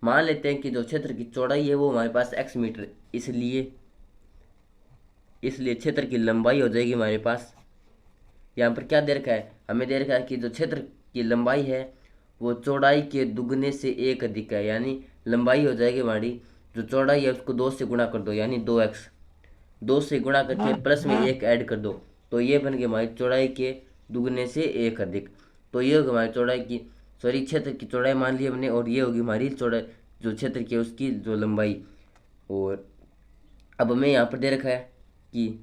मान लेते हैं कि जो क्षेत्र की चौड़ाई है वो हमारे पास x मीटर, इसलिए क्षेत्र की लंबाई हो जाएगी हमारे पास, यहाँ पर क्या दे रखा है, हमें दे रखा है कि जो क्षेत्र की लंबाई है वो चौड़ाई के दुगने से 1 अधिक है, यानी लंबाई हो जाएगी हमारी, जो चौड़ाई है उसको 2 से गुणा कर दो यानी 2x, 2 से गुणा करके प्लस में 1 ऐड कर दो, तो ये बन गई हमारी चौड़ाई के दुगने से 1 अधिक। तो ये होगी हमारी चौड़ाई की, सॉरी क्षेत्र की चौड़ाई मान ली हमने, और ये होगी हमारी चौड़ाई जो क्षेत्र की उसकी जो लंबाई। और अब हमें यहाँ पर दे रखा है कि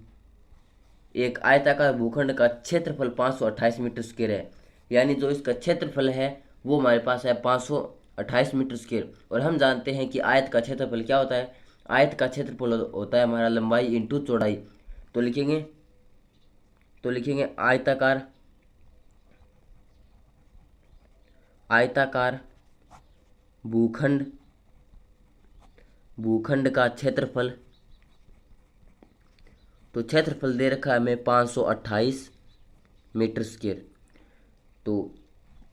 एक आयताकार भूखंड का क्षेत्रफल 528 मीटर स्क्वायर है, यानी जो इसका क्षेत्रफल है वो हमारे पास है 528 मीटर स्क्वायर। और हम जानते हैं कि आयत का क्षेत्रफल क्या होता है, आयत का क्षेत्रफल होता है हमारा लंबाई इंटू चौड़ाई। तो लिखेंगे आयताकार भूखंड का क्षेत्रफल, तो क्षेत्रफल दे रखा है हमें 528 मीटर स्क्वायर। तो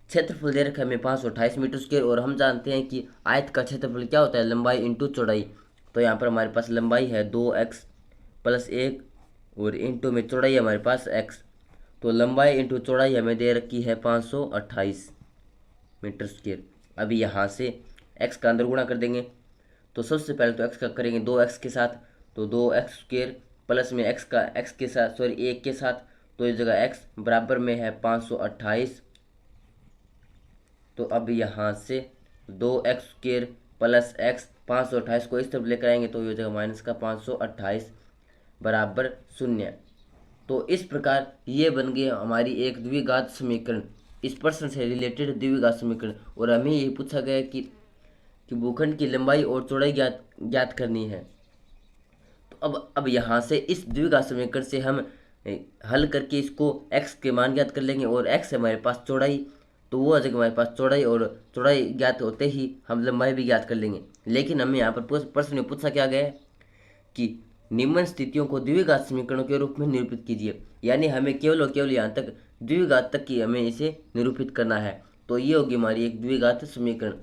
क्षेत्रफल दे रखा है हमें 528 मीटर स्क्वायर, और हम जानते हैं कि आयत का क्षेत्रफल क्या होता है, लंबाई इंटू चौड़ाई। तो यहाँ पर हमारे पास लंबाई है 2x प्लस 1 और इंटू में चौड़ाई है हमारे पास x, तो लंबाई इंटू चौड़ाई हमें दे रखी है 528 मीटर स्क्वायर। अभी यहाँ से x का अंदर गुणा कर देंगे, तो सबसे पहले तो x का करेंगे 2x के साथ, तो 2x स्क्वायर प्लस में x का x के साथ, सॉरी 1 के साथ, तो इस जगह x बराबर में है 528। तो अब यहाँ से 2x स्क्वायर प्लस x 528 को इस तरफ लेकर आएंगे तो ये जगह माइनस का 528 बराबर 0। तो इस प्रकार ये बन गई हमारी एक द्विघात समीकरण, इस प्रश्न से रिलेटेड द्विघात समीकरण। और हमें ये पूछा गया कि भूखंड की लंबाई और चौड़ाई ज्ञात करनी है। तो अब यहाँ से इस द्विघात समीकरण से हम हल करके इसको x के मान ज्ञात कर लेंगे, और x है हमारे पास चौड़ाई, तो वो आ जाएगा हमारे पास चौड़ाई, और चौड़ाई ज्ञात होते ही हम लंबाई भी ज्ञात कर लेंगे। लेकिन हमें यहाँ पर प्रश्न में पूछा क्या गया है कि निम्न स्थितियों को द्विघात समीकरणों के रूप में निरूपित कीजिए, यानी हमें केवल और केवल यहाँ तक द्विघात तक की हमें इसे निरूपित करना है। तो ये होगी हमारी एक द्विघात समीकरण।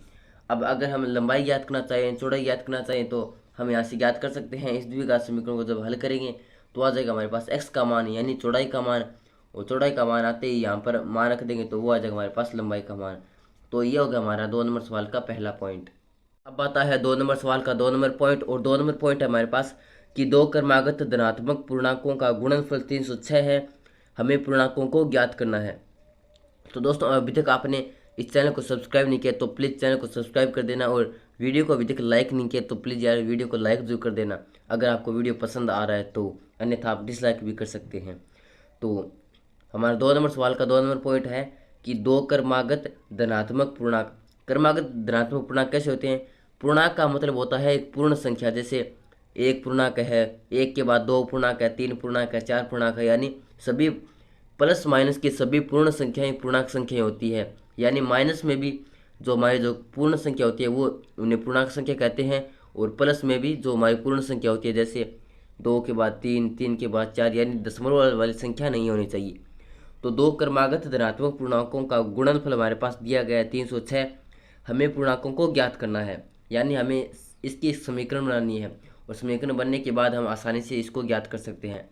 अब अगर हम लंबाई ज्ञात करना चाहें, चौड़ाई ज्ञात करना चाहें, तो हम यहाँ से ज्ञात कर सकते हैं। इस द्विघात समीकरण को जब हल करेंगे तो आ जाएगा हमारे पास x का मान यानी चौड़ाई का मान, और चौड़ाई का मान आते ही यहाँ पर मान रख देंगे तो वो आ जाएगा हमारे पास लंबाई का मान। तो ये होगा हमारा 2 नंबर सवाल का पहला पॉइंट। अब आता है 2 नंबर सवाल का 2 नंबर पॉइंट, और 2 नंबर पॉइंट है हमारे पास कि 2 क्रमागत धनात्मक पूर्णांकों का गुणनफल 306 है, हमें पूर्णांकों को ज्ञात करना है। तो दोस्तों अभी तक आपने इस चैनल को सब्सक्राइब नहीं किया तो प्लीज़ चैनल को सब्सक्राइब कर देना, और वीडियो को अभी तक लाइक नहीं किया तो प्लीज़ यार वीडियो को लाइक जरूर कर देना अगर आपको वीडियो पसंद आ रहा है तो, अन्यथा आप डिसलाइक भी कर सकते हैं। तो हमारा 2 नंबर सवाल का 2 नंबर पॉइंट है कि 2 क्रमागत धनात्मक पूर्णांक। क्रमागत धनात्मक पूर्णांक कैसे होते हैं, पूर्णांक का मतलब होता है एक पूर्ण संख्या, जैसे 1 पूर्णांक है, 1 के बाद 2 पूर्णांक है, 3 पूर्णांक है, 4 पूर्णांक है, यानी सभी प्लस माइनस की सभी पूर्ण संख्याएं पूर्णांक संख्याएं होती है। यानी माइनस में भी जो हमारी जो पूर्ण संख्या होती है वो उन्हें पूर्णांक संख्या कहते हैं, और प्लस में भी जो हमारी पूर्ण संख्या होती है जैसे 2 के बाद 3, 3 के बाद 4, यानी दशमलव वाली संख्या नहीं होनी चाहिए। तो 2 क्रमागत धनात्मक पूर्णांकों का गुणनफल हमारे पास दिया गया है 306, हमें पूर्णांकों को ज्ञात करना है, यानी हमें इसकी समीकरण बनानी है, और समीकरण बनने के बाद हम आसानी से इसको ज्ञात कर सकते हैं।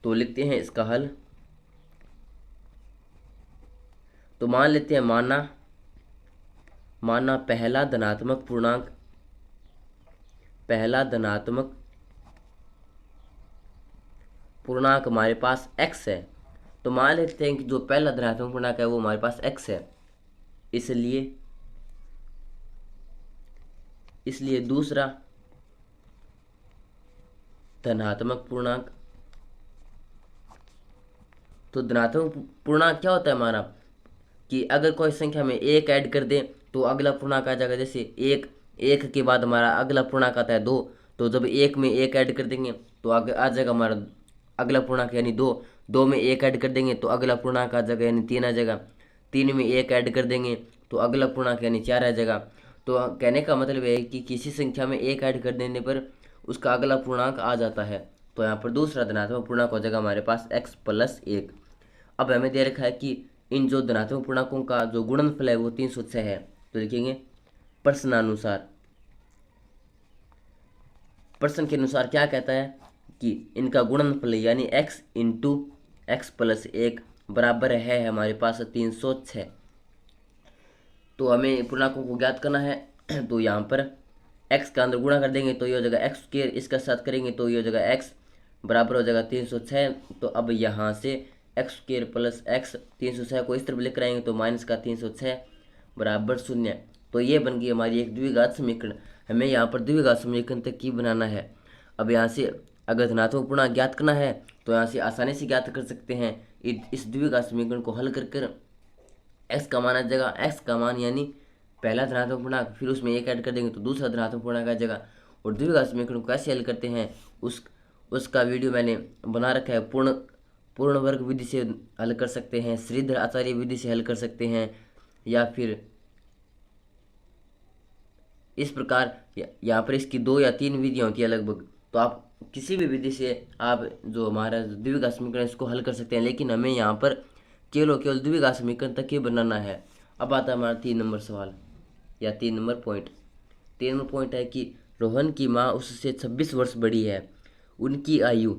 तो लिखते हैं इसका हल। तो मान लेते हैं माना पहला धनात्मक पूर्णांक हमारे पास x है। तो मान लेते हैं कि जो पहला धनात्मक पूर्णांक है वो हमारे पास x है, इसलिए दूसरा धनात्मक पूर्णांक। तो धनात्मक पूर्णांक क्या होता है हमारा कि अगर कोई संख्या में 1 ऐड कर दें तो अगला पूर्णांक आ जाएगा, जैसे 1 के बाद हमारा अगला पूर्णांक आता है 2, तो जब 1 में 1 ऐड कर देंगे तो आगे आ जाएगा हमारा अगला पूर्णांक यानी 2, 2 में 1 ऐड कर देंगे तो अगला पूर्णांक आ जाएगा यानी 3 आ जाएगा, 3 में 1 ऐड कर देंगे तो अगला पूर्णांक यानी 4 आ जाएगा। तो कहने का मतलब है कि किसी संख्या में 1 ऐड कर देने पर उसका अगला पूर्णांक आ जाता है। तो यहाँ पर दूसरा धनात्मक पूर्णांक हो जाएगा हमारे पास x + 1। अब हमें दे रखा है कि इन जो धनात्मक पूर्णांकों का जो गुणनफल है वो 306 है। तो लिखेंगे प्रश्नानुसार, प्रश्न के अनुसार क्या कहता है कि इनका गुणनफल यानी x इंटू एक्स प्लस 1 बराबर है हमारे पास 306। तो हमें पूर्णांकों को ज्ञात करना है। तो यहाँ पर x का अंदर गुणा कर देंगे तो ये हो जाएगा एक्स स्क्वायर, इसका साथ करेंगे तो ये हो जाएगा x बराबर हो जाएगा 306। तो अब यहाँ से एक्स स्क्वायर प्लस एक्स 306 को इस तरफ लेकर आएंगे तो माइनस का 306 बराबर 0। तो ये बन गई हमारी एक द्विघात समीकरण। हमें यहाँ पर द्विघात समीकरण तक की बनाना है। अब यहाँ से अगर धनात्मक पूर्णांक ज्ञात करना है तो यहाँ से आसानी से ज्ञात कर सकते हैं। इस द्विघात समीकरण को हल कर एक्स का मान आ जाएगा, एक्स का मान यानी पहला धनात्मक पूर्णांक, फिर उसमें एक ऐड कर देंगे तो दूसरा धनात्मक पूर्णांक आ जाएगा। और द्विघात समीकरण को कैसे हल करते हैं उसका वीडियो मैंने बना रखा है। पूर्ण वर्ग विधि से हल कर सकते हैं, श्रीधर आचार्य विधि से हल कर सकते हैं, या फिर इस प्रकार यहाँ पर इसकी 2 या 3 विधियाँ होती है लगभग। तो आप किसी भी विधि से आप जो हमारा द्विघात समीकरण इसको हल कर सकते हैं, लेकिन हमें यहाँ पर केवल द्विघात समीकरण तक ही बनाना है। अब आता है हमारा 3 नंबर सवाल या 3 नंबर पॉइंट। 3 नंबर पॉइंट है कि रोहन की माँ उससे 26 वर्ष बड़ी है, उनकी आयु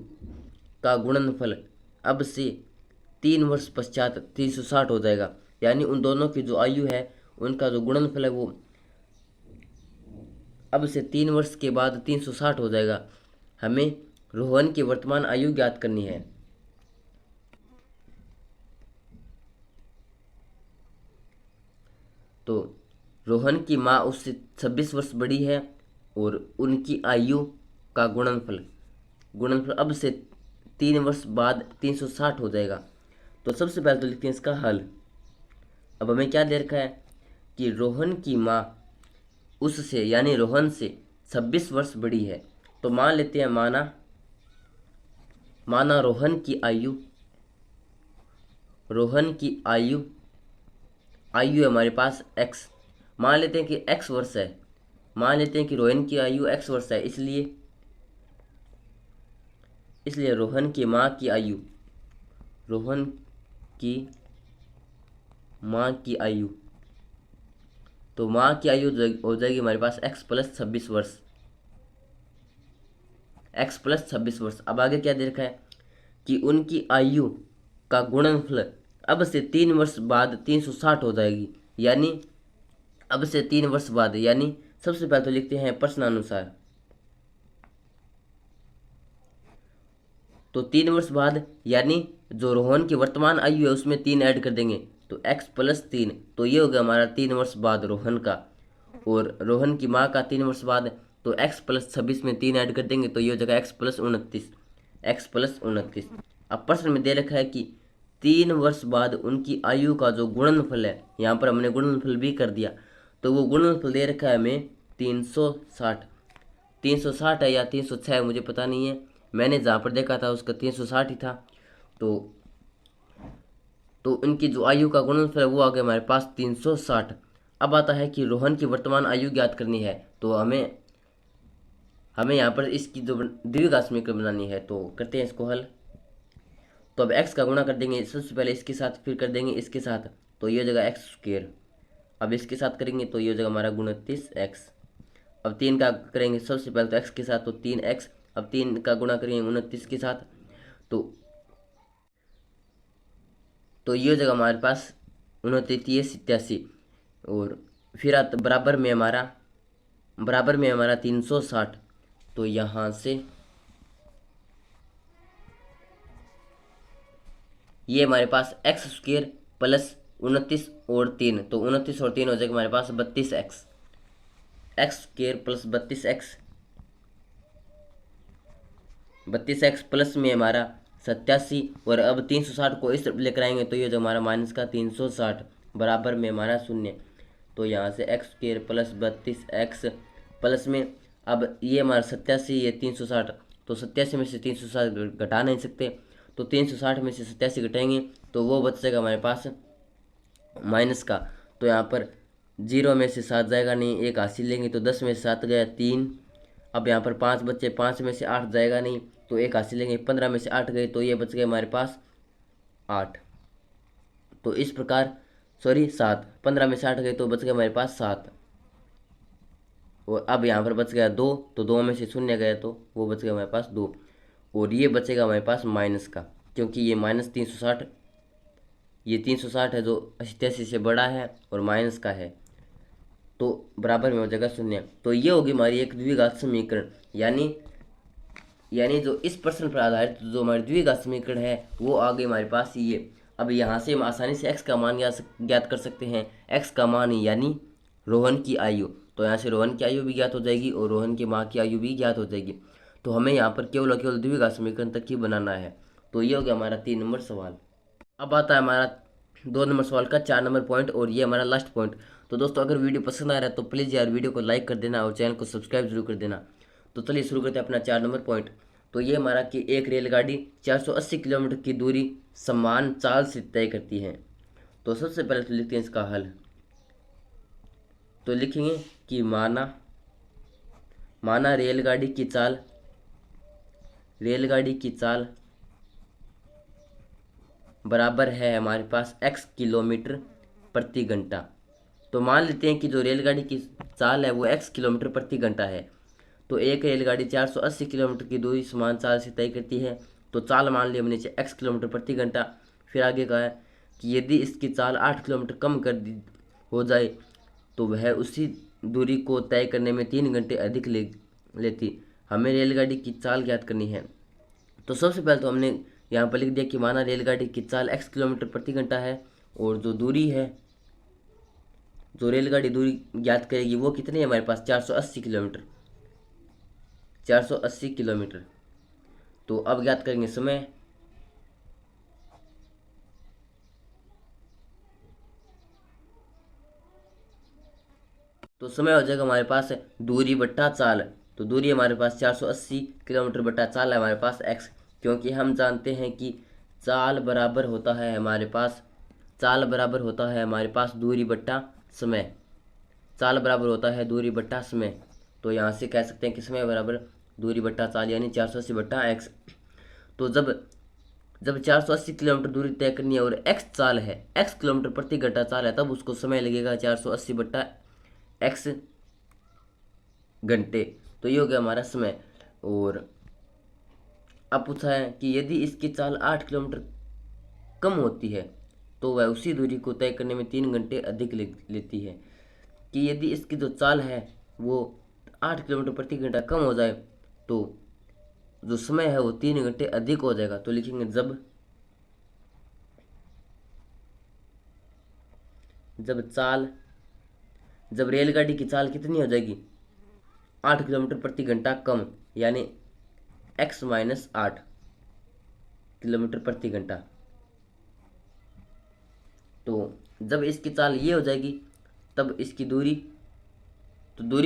का गुणनफल अब से 3 वर्ष पश्चात 360 हो जाएगा। यानी उन दोनों की जो आयु है उनका जो गुणनफल है वो अब से 3 वर्ष के बाद 360 हो जाएगा। हमें रोहन की वर्तमान आयु ज्ञात करनी है। तो रोहन की माँ उससे 26 वर्ष बड़ी है और उनकी आयु का गुणनफल अब से 3 वर्ष बाद 360 हो जाएगा। तो सबसे पहले तो लिखते हैं इसका हल। अब हमें क्या दे रखा है कि रोहन की माँ उससे यानी रोहन से 26 वर्ष बड़ी है। तो मान लेते हैं माना रोहन की आयु है हमारे पास x। मान लेते हैं कि x वर्ष है, मान लेते हैं कि रोहन की आयु x वर्ष है, इसलिए रोहन की माँ की आयु तो माँ की आयु हो जाएगी हमारे पास x प्लस 26 वर्ष। अब आगे क्या दे रखा है कि उनकी आयु का गुणनफल अब से 3 वर्ष बाद 360 हो जाएगी। यानी अब से 3 वर्ष बाद, यानी सबसे पहले तो लिखते हैं प्रश्नानुसार। तो 3 वर्ष बाद यानी जो रोहन की वर्तमान आयु है उसमें 3 ऐड कर देंगे तो x प्लस 3। तो ये हो गया हमारा 3 वर्ष बाद रोहन का, और रोहन की माँ का 3 वर्ष बाद तो x प्लस 26 में 3 ऐड कर देंगे तो ये हो जाएगा x प्लस 29। अब प्रश्न में दे रखा है कि 3 वर्ष बाद उनकी आयु का जो गुणनफल है, यहाँ पर हमने गुणनफल भी कर दिया। तो वो गुणनफल दे रखा है हमें 360 है या 306 है, मुझे पता नहीं है। मैंने जहाँ पर देखा था उसका 360 ही था। तो इनकी जो आयु का गुणनफल है वो आ गया हमारे पास 360। अब आता है कि रोहन की वर्तमान आयु ज्ञात करनी है। तो हमें यहाँ पर इसकी जो द्विघात समीकरण बनानी है, तो करते हैं इसको हल। तो अब x का गुणा कर देंगे सबसे पहले इसके साथ, फिर कर देंगे इसके साथ, तो ये हो जाएगा एक्स स्क्वायर। अब इसके साथ करेंगे तो ये हो जाएगा हमारा 29x। अब 3 का करेंगे सबसे पहले तो x के साथ तो 3x। अब 3 का गुणा करेंगे 29 के साथ तो ये हो जाएगा हमारे पास 29 87। और फिर बराबर में हमारा 360। तो यहाँ से ये हमारे पास एक्स स्क्वायर प्लस 29 और 3, तो 29 और 3 हो जाएगा हमारे पास 32x। X square plus 32x plus में हमारा 87। और अब 360 को इस तरफ लेकर आएंगे तो ये जो हमारा माइनस का 360 बराबर में हमारा 0। तो यहाँ से x square plus 32x plus में अब ये हमारा 87, ये 360, तो 87 में से 360 घटा नहीं सकते, तो 360 में से 87 घटाएंगे तो वो बच जाएगा हमारे पास माइनस का। तो यहाँ पर 0 में से 7 जाएगा नहीं, 1 हासिल लेंगे तो 10 में से 7 गया 3। अब यहाँ पर 5 बच्चे, 5 में से 8 जाएगा नहीं तो 1 हासिल लेंगे, 15 में से 8 गए तो ये बच गए हमारे पास 8। तो इस प्रकार सॉरी 7, 15 में 60 गए तो बच गया हमारे पास 7। और अब यहाँ पर बच गया 2, तो 2 में से शून्य गया तो वो बच गया हमारे पास 2। और ये बचेगा हमारे पास माइनस का, क्योंकि ये -360, ये 360 है जो 87 से बड़ा है और माइनस का है, तो बराबर में हो जाएगा 0। तो ये होगी हमारी एक द्विघात समीकरण, यानी जो इस प्रश्न पर आधारित जो हमारी द्विघात समीकरण है वो आ गई हमारे पास ये। अब यहाँ से हम आसानी से x का मान ज्ञात कर सकते हैं। x का मान यानी रोहन की आयु, तो यहाँ से रोहन की आयु भी ज्ञात हो जाएगी और रोहन की माँ की आयु भी ज्ञात हो जाएगी। तो हमें यहाँ पर केवल और केवल द्विघात समीकरण तक ही बनाना है। तो ये हो गया हमारा 3 नंबर सवाल। अब आता है हमारा 2 नंबर सवाल का 4 नंबर पॉइंट, और ये हमारा लास्ट पॉइंट। तो दोस्तों अगर वीडियो पसंद आ रहा है तो प्लीज़ यार वीडियो को लाइक कर देना और चैनल को सब्सक्राइब जरूर कर देना। तो चलिए शुरू करते हैं अपना 4 नंबर पॉइंट। तो ये हमारा कि एक रेलगाड़ी 480 किलोमीटर की दूरी समान चाल से तय करती है। तो सबसे पहले तो लिखते हैं इसका हल। तो लिखेंगे कि माना रेलगाड़ी की चाल बराबर है हमारे पास x किलोमीटर प्रति घंटा। तो मान लेते हैं कि जो रेलगाड़ी की चाल है वो x किलोमीटर प्रति घंटा है। तो एक रेलगाड़ी 480 किलोमीटर की दूरी समान चाल से तय करती है। तो चाल मान लिया हमने x किलोमीटर प्रति घंटा। फिर आगे कहा है कि यदि इसकी चाल 8 किलोमीटर कम कर दी हो जाए तो वह उसी दूरी को तय करने में 3 घंटे अधिक लेती। हमें रेलगाड़ी की चाल ज्ञात करनी है। तो सबसे पहले तो हमने यहाँ पर लिख दिया कि माना रेलगाड़ी की चाल x किलोमीटर प्रति घंटा है, और जो दूरी है, जो रेलगाड़ी दूरी ज्ञात करेगी वो कितनी है हमारे पास 480 किलोमीटर। 480 किलोमीटर। तो अब ज्ञात करेंगे समय। तो समय हो जाएगा हमारे पास दूरी बट्टा चाल। तो दूरी हमारे पास 480 किलोमीटर बट्टा चाल है हमारे पास x, क्योंकि हम जानते हैं कि चाल बराबर होता है हमारे पास दूरी बट्टा समय। चाल बराबर होता है दूरी बट्टा समय। तो यहाँ से कह सकते हैं कि समय बराबर दूरी बट्टा चाल, यानी 480 बट्टा x। तो जब 480 किलोमीटर दूरी तय करनी है और x चाल है, x किलोमीटर प्रति घंटा चाल है, तब उसको समय लगेगा 480 बट्टा x घंटे। तो ये हो गया हमारा समय। और अब पूछा है कि यदि इसकी चाल 8 किलोमीटर कम होती है तो वह उसी दूरी को तय करने में 3 घंटे अधिक लेती है। कि यदि इसकी जो चाल है वो 8 किलोमीटर प्रति घंटा कम हो जाए तो जो समय है वो 3 घंटे अधिक हो जाएगा। तो लिखेंगे जब रेलगाड़ी की चाल कितनी हो जाएगी 8 किलोमीटर प्रति घंटा कम, यानी x - 8 किलोमीटर प्रति घंटा। तो जब इसकी चाल ये हो जाएगी तब इसकी दूरी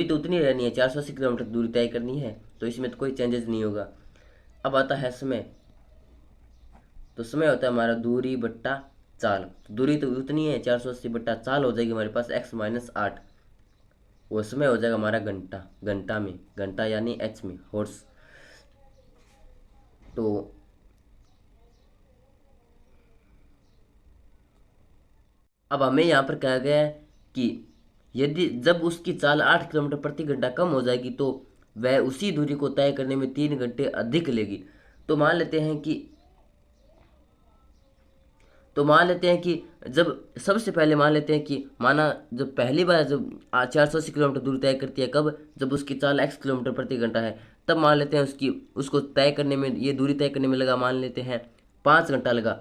तो उतनी रहनी है, 480 किलोमीटर दूरी तय करनी है, तो इसमें तो कोई चेंजेस नहीं होगा। अब आता है समय। तो समय होता है हमारा दूरी बट्टा चाल। तो दूरी तो उतनी है, 480 बट्टा चाल हो जाएगी हमारे पास x - 8। वो समय हो जाएगा हमारा घंटा यानी h में हॉर्स। तो अब हमें यहाँ पर कहा गया है कि जब उसकी चाल 8 किलोमीटर प्रति घंटा कम हो जाएगी तो वह उसी दूरी को तय करने में 3 घंटे अधिक लेगी। तो मान लेते हैं कि जब सबसे पहले मान लेते हैं कि माना जब पहली बार जब 480 किलोमीटर दूरी तय करती है, कब, जब उसकी चाल x किलोमीटर प्रति घंटा है, तब मान लेते हैं उसको तय करने में, ये दूरी तय करने में लगा, मान लेते हैं 5 घंटा लगा।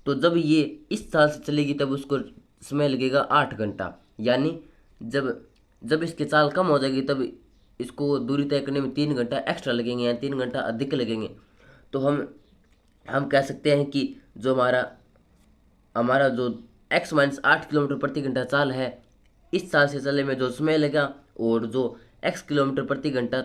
तो जब ये इस चाल से चलेगी तब उसको समय लगेगा 8 घंटा। यानी जब इसकी चाल कम हो जाएगी तब इसको दूरी तय करने में 3 घंटा एक्स्ट्रा लगेंगे, यानी 3 घंटा अधिक लगेंगे। तो हम कह सकते हैं कि जो हमारा जो x - 8 किलोमीटर प्रति घंटा चाल है, इस चाल से चलने में जो समय लगा और जो x किलोमीटर प्रति घंटा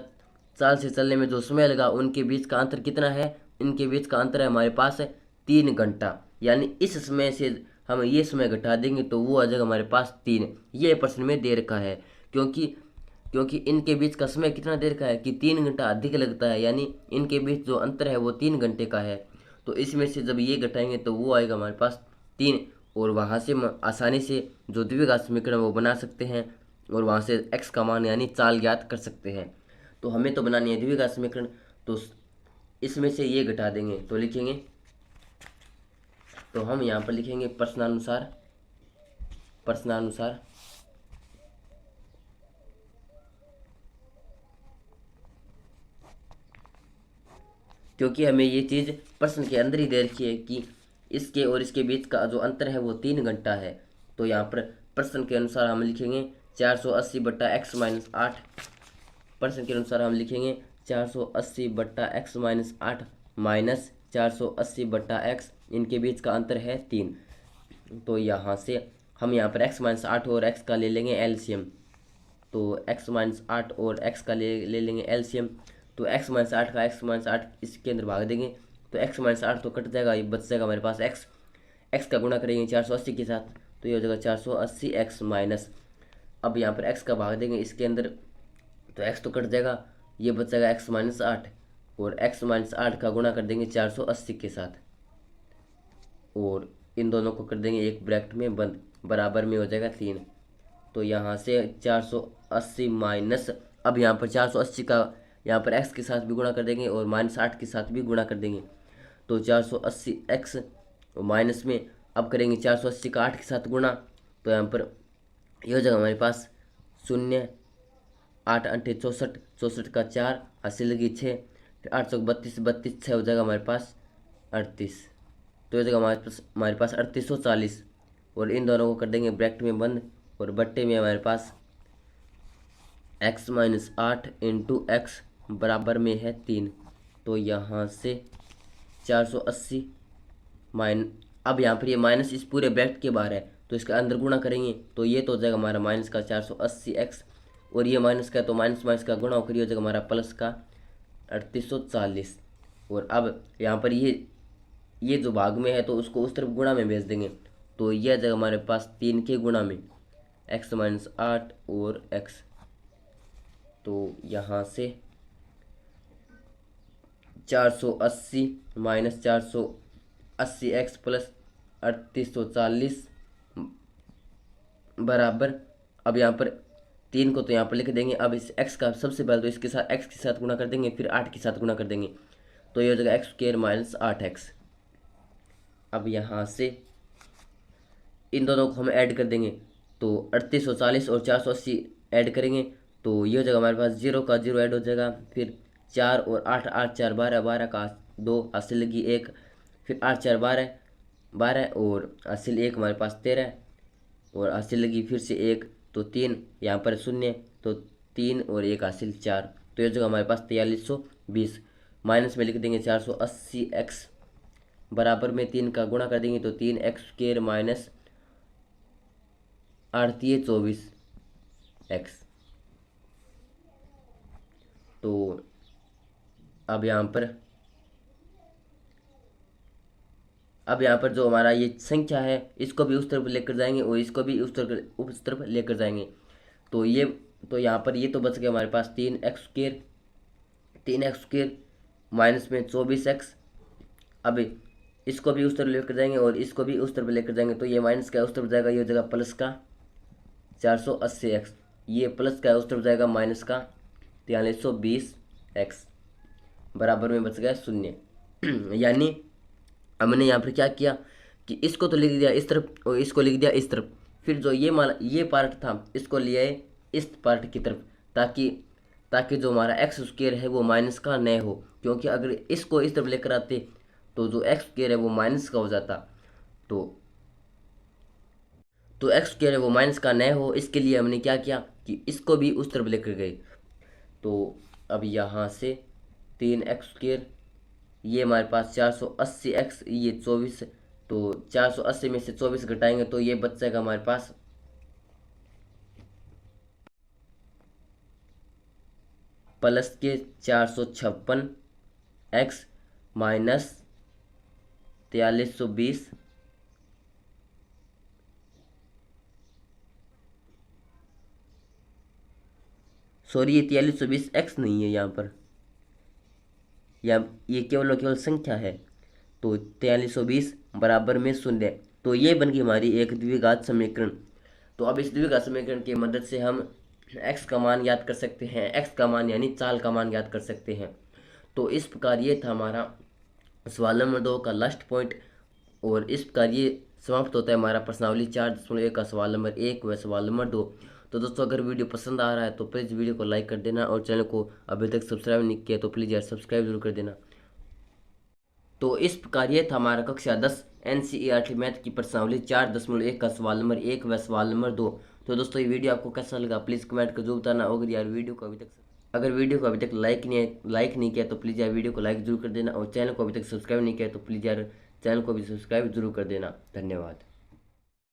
चाल से चलने में जो समय लगा, उनके बीच का अंतर कितना है? इनके बीच का अंतर है हमारे पास 3 घंटा। यानी इस समय से हम ये समय घटा देंगे तो वो आ जाएगा हमारे पास 3। ये प्रश्न में दे रखा है, क्योंकि इनके बीच का समय कितना दे रखा है कि 3 घंटा अधिक लगता है, यानी इनके बीच जो अंतर है वो 3 घंटे का है। तो इसमें से जब ये घटाएंगे तो वो आएगा हमारे पास 3। और वहाँ से आसानी से जो द्विघात समीकरण वो बना सकते हैं और वहाँ से x का मान यानी चाल ज्ञात कर सकते हैं। तो हमें तो बनानी है द्विघात समीकरण, तो इसमें से ये घटा देंगे तो लिखेंगे, तो हम यहाँ पर लिखेंगे प्रश्नानुसार, प्रश्नानुसार क्योंकि हमें ये चीज़ प्रश्न के अंदर ही दे रखी है कि इसके और इसके बीच का जो अंतर है वो 3 घंटा है। तो यहाँ पर प्रश्न के अनुसार हम लिखेंगे 480/x-8। प्रश्न के अनुसार हम लिखेंगे 480/x-8 माइनस 480/x, इनके बीच का अंतर है 3। तो यहाँ से हम यहाँ पर x-8 और x का ले लेंगे एलसीएम। तो x-8 और x का ले लेंगे एलसीएम। तो x-8 का x-8 इसके अंदर भाग देंगे तो x-8 तो कट जाएगा, ये बच जाएगा हमारे पास x का गुणा करेंगे 480 के साथ तो ये हो जाएगा 480x माइनस, अब यहाँ पर x का भाग देंगे इसके अंदर तो x तो कट जाएगा, ये बच जाएगा x-8 और x-8 का गुणा कर देंगे 480 के साथ और इन दोनों को कर देंगे एक ब्रैकेट में बंद, बराबर में हो जाएगा 3। तो यहाँ से 480 माइनस, अब यहाँ पर 480 का यहाँ पर x के साथ भी गुणा कर देंगे और -8 के साथ भी गुणा कर देंगे। तो 480x माइनस में अब करेंगे 480 का 8 के साथ गुणा, तो यहाँ पर ये हो जाएगा हमारे पास 0, 8 8 64, 64 का 4, 80 लगी 6, फिर 8 चौक 32, 32 6 हो जाएगा हमारे पास 38। तो ये जगह हमारे पास 3840 और इन दोनों को कर देंगे ब्रैकेट में बंद और बट्टे में हमारे पास x-8 इंटू एक्स बराबर में है 3। तो यहाँ से 480 अब यहाँ पर ये माइनस इस पूरे ब्रैकेट के बाहर है तो इसका अंदर गुणा करेंगे तो ये तो हो जाएगा हमारा माइनस का 480x और ये माइनस का तो माइनस माइनस का गुणा होकर ये हो जाएगा हमारा प्लस का 3840। और अब यहाँ पर ये जो भाग में है तो उसको उस तरफ गुणा में भेज देंगे तो यह जगह हमारे पास 3 के गुणा में x-8 और x। तो यहाँ से 480 माइनस 480x प्लस 3840 बराबर, अब यहाँ पर 3 को तो यहाँ पर लिख देंगे। अब इस x का सबसे पहले तो इसके साथ x के साथ गुणा कर देंगे फिर 8 के साथ गुणा कर देंगे तो ये हो जाएगा x² माइनस 8x। अब यहाँ से इन दोनों को हम ऐड कर देंगे तो 3840 और 480 ऐड करेंगे तो ये हो जाएगा हमारे पास 0 का 0 ऐड हो जाएगा, फिर 4 और 8, 8 4 12, 12 का 2, हासिल लगी 1, फिर 8 4 12, 12 और हासिल 1 हमारे पास 13 और हासिल लगी फिर से 1 तो 3, यहाँ पर 0 तो 3 और 1 हासिल 4। तो ये जगह हमारे पास 4320 माइनस में लिख देंगे 480x बराबर में 3 का गुणा कर देंगे तो 3x² माइनस 3824x। तो अब यहाँ पर जो हमारा ये संख्या है इसको भी उस तरफ लेकर जाएंगे और इसको भी उस तरफ लेकर जाएंगे तो यहाँ पर ये तो बच गया हमारे पास 3x² माइनस में 24x। अब इसको भी उस तरफ लेकर जाएंगे और इसको भी उस तरफ लेकर जाएंगे तो ये माइनस का उस तरफ जाएगा, ये हो जाएगा प्लस का 480x, ये प्लस का उस तरफ जाएगा माइनस का 4320x बराबर में बच गया 0। यानी हमने यहाँ पर क्या किया कि इसको तो लिख दिया इस तरफ और इसको लिख दिया इस तरफ, फिर जो ये पार्ट था इसको लिया है इस पार्ट की तरफ ताकि जो हमारा x² है वो माइनस का न हो, क्योंकि अगर इसको इस तरफ लेकर आते तो जो x² है वो माइनस का हो जाता। तो x² है वो माइनस का न हो, इसके लिए हमने क्या किया कि इसको भी उस तरफ लेकर गए। तो अब यहाँ से 3x², ये हमारे पास 480x, ये 24, तो 480 में से 24 घटाएंगे तो ये बच जाएगा हमारे पास प्लस के 456x माइनस 4320 सॉरी ये 4320x नहीं है यहाँ पर, या ये केवल संख्या है तो 4320 बराबर में 0। तो ये बन गई हमारी एक द्विघात समीकरण। तो अब इस द्विघात समीकरण की मदद से हम x का मान याद कर सकते हैं, x का मान यानी चाल का मान याद कर सकते हैं। तो इस प्रकार ये था हमारा सवाल नंबर 2 का लास्ट पॉइंट, और इस प्रकार ये समाप्त होता है हमारा प्रश्नावली 4.1 का सवाल नंबर 1 व सवाल नंबर 2। तो दोस्तों अगर वीडियो पसंद आ रहा है तो प्लीज़ वीडियो को लाइक कर देना, और चैनल को अभी तक सब्सक्राइब नहीं किया तो प्लीज़ यार सब्सक्राइब जरूर कर देना। तो इस प्रकार ये था हमारा कक्षा 10 NCERT मैथ की प्रश्नावली 4.1 का सवाल नंबर 1 व सवाल नंबर 2। तो दोस्तों ये वीडियो आपको कैसा लगा प्लीज़ कमेंट कर जरूर बताना। अगर वीडियो को अभी तक लाइक नहीं किया तो प्लीज़ यार वीडियो को लाइक जरूर कर देना, और चैनल को अभी तक सब्सक्राइब नहीं किया तो प्लीज़ यार चैनल को भी सब्सक्राइब जरूर कर देना। धन्यवाद।